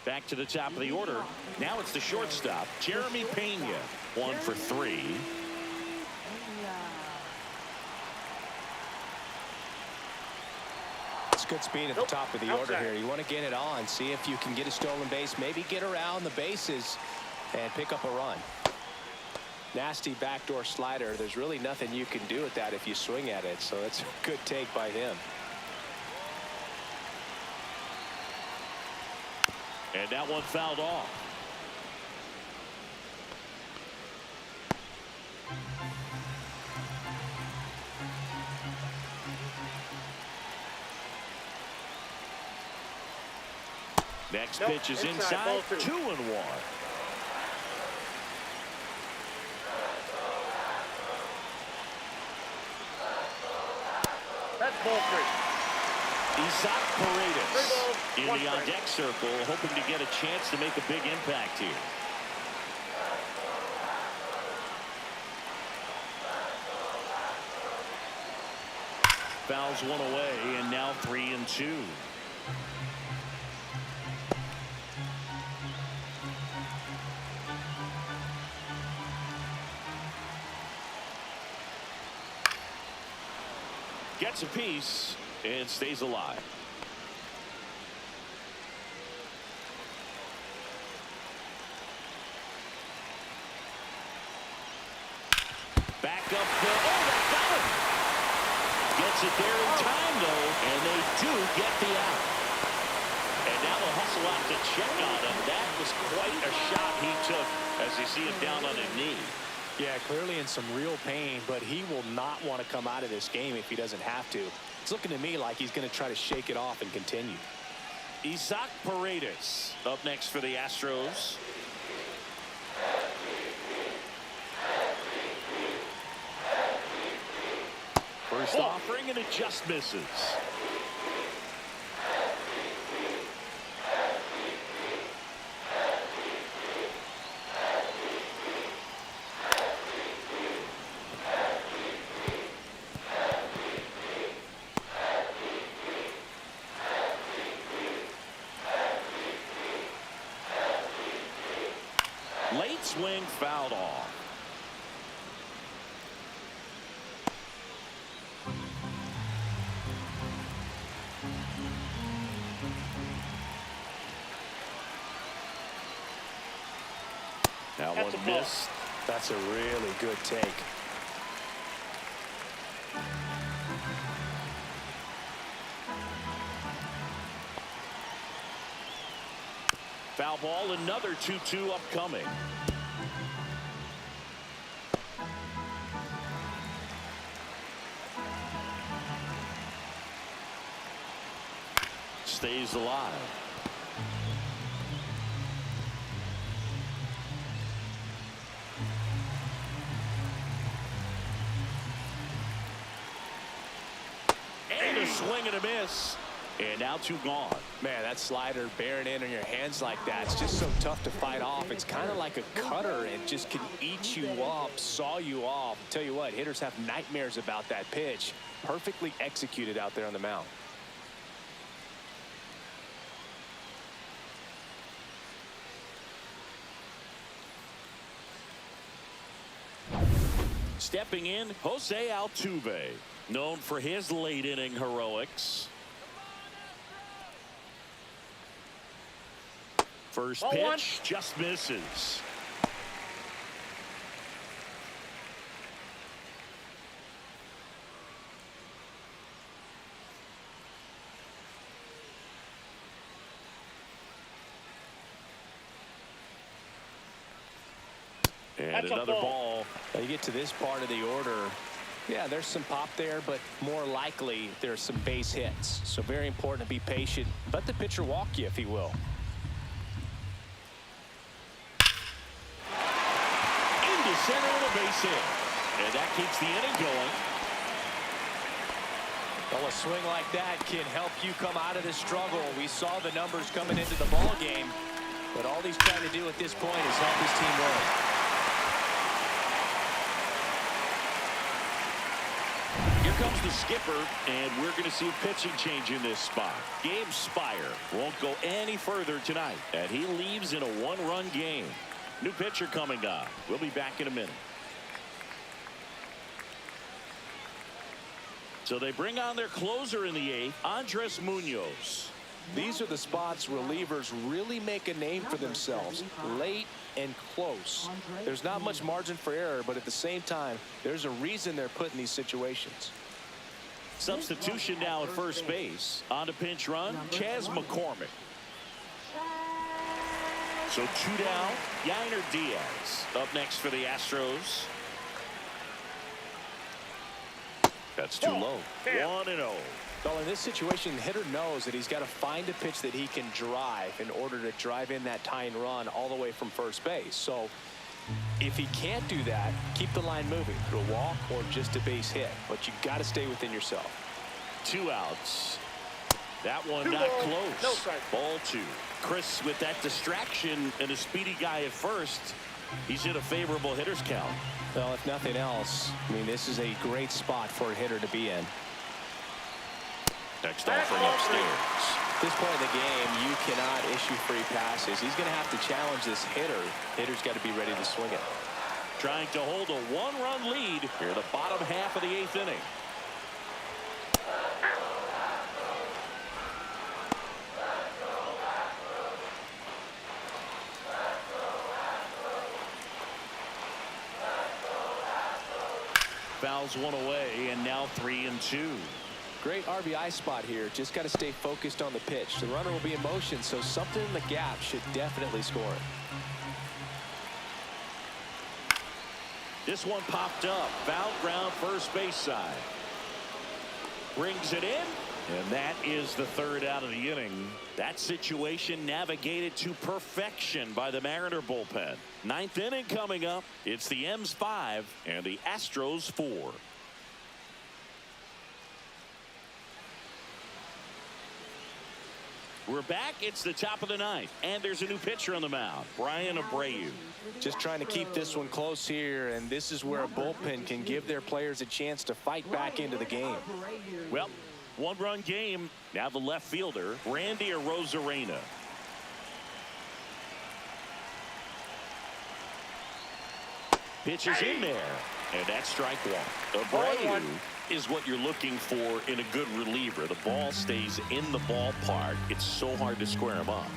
Back to the top of the order. Now it's the shortstop, Jeremy Pena. 1 for 3. It's good speed at the top of the order here. You want to get it on, see if you can get a stolen base, maybe get around the bases and pick up a run. Nasty backdoor slider. There's really nothing you can do with that if you swing at it, so that's a good take by him. And that one fouled off. Next pitch is inside. 2-1. That's ball 3. Isaac Paredes in the on-deck circle, hoping to get a chance to make a big impact here. Fouls one away, and now 3-2. Gets a piece and stays alive. Back up the that got him. Gets it there in time though, and they do get the out. And now they'll hustle out to check on him. That was quite a shot he took as you see him down on his knee. Yeah, clearly in some real pain, but he will not want to come out of this game if he doesn't have to. It's looking to me like he's going to try to shake it off and continue. Isaac Paredes up next for the Astros. First offering and it just misses. Late swing fouled off. That one missed. That's a really good take. Foul ball, another 2-2 upcoming. Stays alive. And a swing and a miss. And now 2 gone. Man, that slider bearing in on your hands like that, it's just so tough to fight off. It's kind of like a cutter and just can eat you up, saw you off. Tell you what, hitters have nightmares about that pitch. Perfectly executed out there on the mound. Stepping in, Jose Altuve, known for his late inning heroics. First pitch just misses. And another ball. Now you get to this part of the order. Yeah, there's some pop there, but more likely there's some base hits. So very important to be patient. Let the pitcher walk you if he will. Into center with a base hit. And that keeps the inning going. Well, a swing like that can help you come out of this struggle. We saw the numbers coming into the ball game, but all he's trying to do at this point is help his team win. Here comes the skipper, and we're going to see a pitching change in this spot. Gabe Spire won't go any further tonight, and he leaves in a 1-run game. New pitcher coming up. We'll be back in a minute. So they bring on their closer in the 8th, Andres Munoz. These are the spots relievers really make a name for themselves, late and close. There's not much margin for error, but at the same time, there's a reason they're put in these situations. Substitution now at first base. On to pinch run, Chas McCormick. So 2 down, Yainer Diaz up next for the Astros. That's too low. 1-0. Well, in this situation, the hitter knows that he's got to find a pitch that he can drive in order to drive in that tying run all the way from first base. So if he can't do that, keep the line moving through a walk or just a base hit. But you got to stay within yourself. 2 outs. That one not close. No strike. Ball 2. Chris, with that distraction and a speedy guy at first, he's in a favorable hitter's count. Well, if nothing else, I mean, this is a great spot for a hitter to be in. Next offering upstairs. At this point in the game, you cannot issue free passes. He's going to have to challenge this hitter. Hitter's got to be ready to swing it. Trying to hold a 1-run lead here in the bottom half of the 8th inning. Fouls one away, and now 3-2. Great RBI spot here. Just got to stay focused on the pitch. The runner will be in motion, so something in the gap should definitely score it. This one popped up. Foul ground first base side. Brings it in. And that is the 3rd out of the inning. That situation navigated to perfection by the Mariner bullpen. 9th inning coming up. It's the M's 5 and the Astros 4. We're back. It's the top of the 9th, and there's a new pitcher on the mound, Brian Abreu. Just trying to keep this one close here, and this is where a bullpen can give their players a chance to fight back into the game. Well, 1-run game. Now the left fielder, Randy Arozarena. Pitches in there, and that's strike 1. Abreu is what you're looking for in a good reliever. The ball stays in the ballpark. It's so hard to square him up.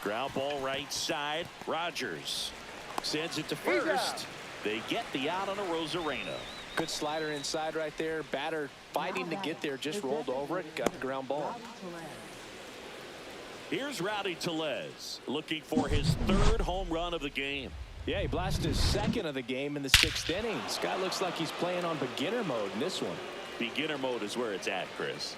Ground ball right side. Rogers sends it to first. They get the out on Arozarena. Good slider inside right there. Batter fighting to get there, just rolled over it, got the ground ball. Here's Rowdy Tellez looking for his 3rd home run of the game. Yeah, he blasted his 2nd of the game in the 6th inning. This guy looks like he's playing on beginner mode in this one. Beginner mode is where it's at, Chris.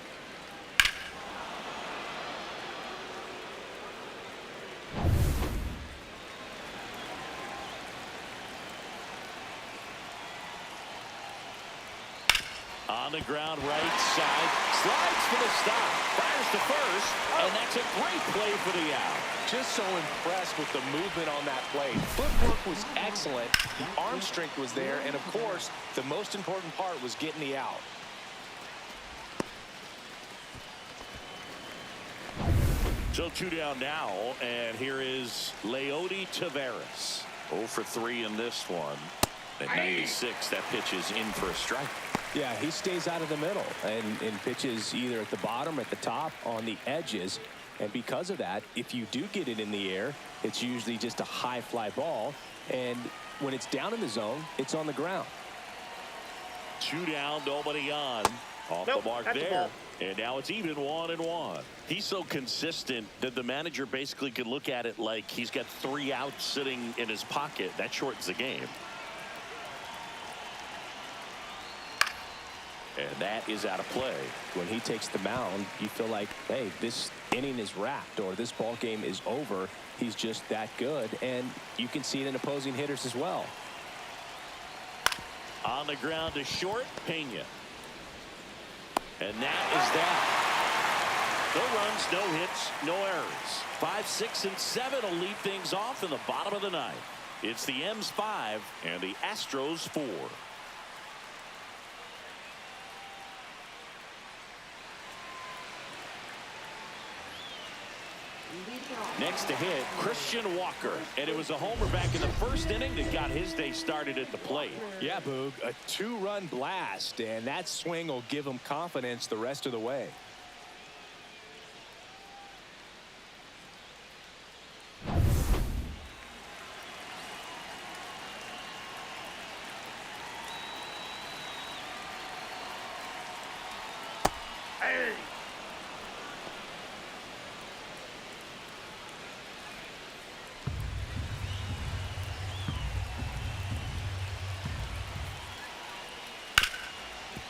On the ground, right side. Slides for the stop. Fires to first. And that's a great play for the out. Just so impressed with the movement on that play. Footwork was excellent. The arm strength was there. And, of course, the most important part was getting the out. So 2 down now. And here is Leody Taveras. 0 for 3 in this one. At 96, that pitch is in for a strike. Yeah, he stays out of the middle and pitches either at the bottom or at the top on the edges. And because of that, if you do get it in the air, it's usually just a high fly ball. And when it's down in the zone, it's on the ground. 2 down, nobody on. Off the mark there. And now it's even 1-1. He's so consistent that the manager basically could look at it like he's got 3 outs sitting in his pocket. That shortens the game. And that is out of play. When he takes the mound, you feel like, hey, this inning is wrapped or this ball game is over. He's just that good. And you can see it in opposing hitters as well. On the ground to short, Pena. And that is that. No runs, no hits, no errors. 5, 6, and 7 will lead things off in the bottom of the 9th. It's the M's 5 and the Astros 4. Next to hit, Christian Walker. And it was a homer back in the first inning that got his day started at the plate. Yeah, Boog, a 2-run blast, and that swing will give him confidence the rest of the way.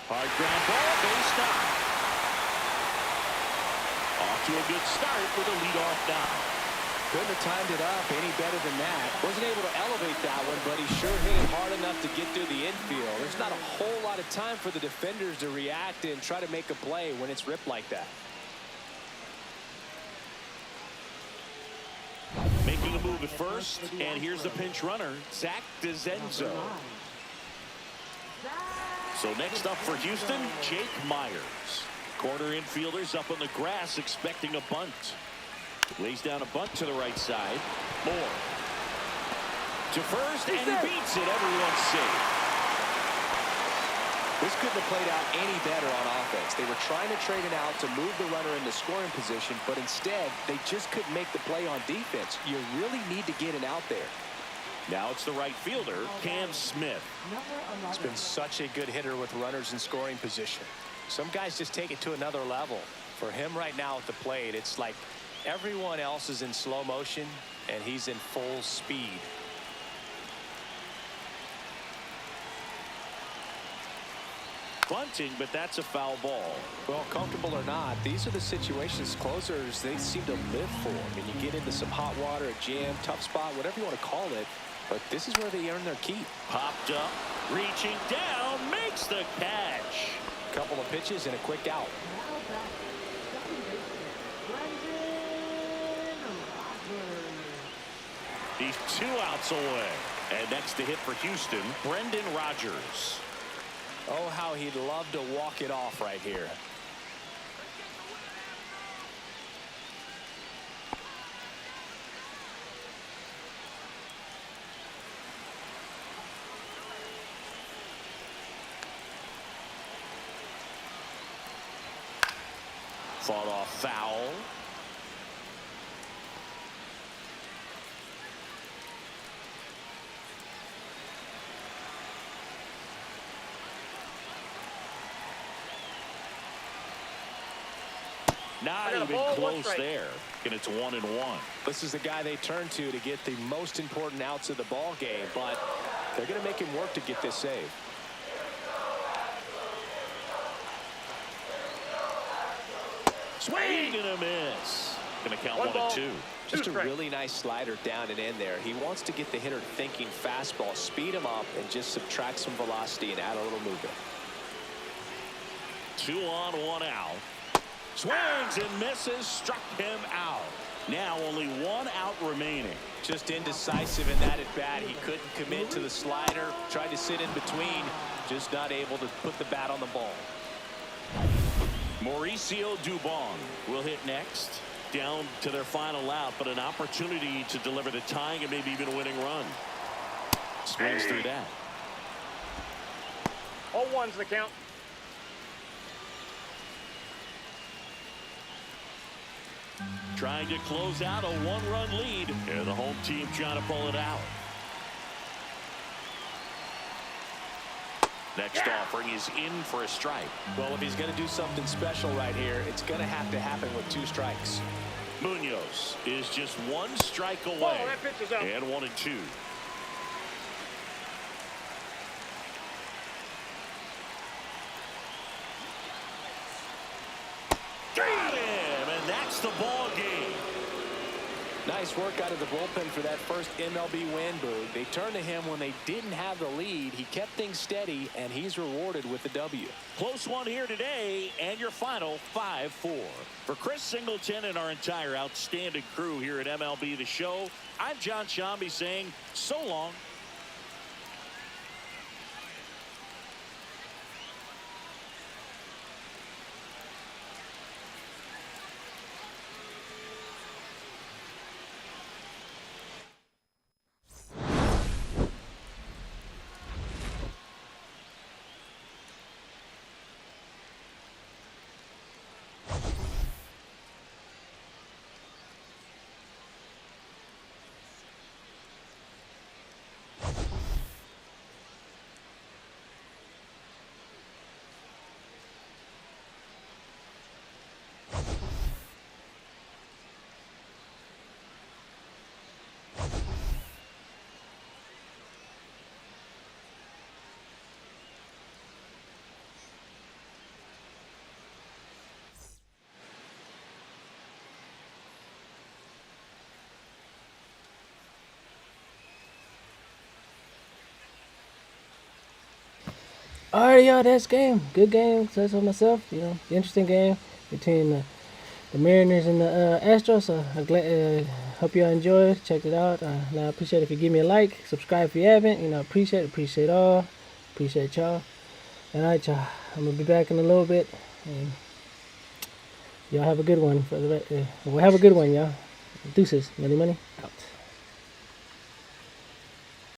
Hard ground ball, base stop. Off to a good start with a leadoff down. Couldn't have timed it up any better than that. Wasn't able to elevate that one, but he sure hit it hard enough to get through the infield. There's not a whole lot of time for the defenders to react and try to make a play when it's ripped like that. Making a move at first, and here's the pinch runner, Zach DeZenzo. So next up for Houston, Jake Myers. Corner infielders up on the grass expecting a bunt. Lays down a bunt to the right side. Moore. To first, and he beats it. Everyone's safe. This couldn't have played out any better on offense. They were trying to trade it out to move the runner into scoring position, but instead, they just couldn't make the play on defense. You really need to get it out there. Now it's the right fielder, Cam Smith. He's been such a good hitter with runners in scoring position. Some guys just take it to another level. For him right now at the plate, it's like everyone else is in slow motion, and he's in full speed. Bunting, but that's a foul ball. Well, comfortable or not, these are the situations closers they seem to live for. I mean, you get into some hot water, a jam, tough spot, whatever you want to call it, but this is where they earn their keep. Popped up, reaching down, makes the catch. Couple of pitches and a quick out. He's 2 outs away. And next to hit for Houston, Brendan Rodgers. Oh, how he'd love to walk it off right here. Fought off foul. Not even close there. And it's 1-1. This is the guy they turn to get the most important outs of the ball game, but they're going to make him work to get this save. Swing and a miss. Going to count 1-2. Just a really nice slider down and in there. He wants to get the hitter thinking fastball, speed him up, and just subtract some velocity and add a little movement. 2 on, 1 out. Swings and misses, struck him out. Now only 1 out remaining. Just indecisive in that at bat. He couldn't commit to the slider. Tried to sit in between. Just not able to put the bat on the ball. Mauricio Dubon will hit next. Down to their final out, but an opportunity to deliver the tying and maybe even a winning run. Swings through that. 0-1's the count. Trying to close out a 1-run lead. And the home team trying to pull it out. Next offering is in for a strike. Well, if he's going to do something special right here, it's going to have to happen with 2 strikes. Munoz is just 1 strike away. Ball, that pitch is out. And 1-2. Got him, and that's the ball game. Nice work out of the bullpen for that first MLB win, Boog. They turned to him when they didn't have the lead. He kept things steady, and he's rewarded with the W. Close one here today, and your final 5-4. For Chris Singleton and our entire outstanding crew here at MLB The Show, I'm John Shambi saying so long. Alright, y'all, that's game. Good game, says for myself. You know, interesting game between the Mariners and the Astros. So I hope y'all enjoyed. Checked it out. Now I appreciate it if you give me a like, subscribe if you haven't. You know, appreciate all. Appreciate y'all. And alright, y'all, I'm gonna be back in a little bit. And y'all have a good one for the. We'll have a good one, y'all. Deuces, money, out.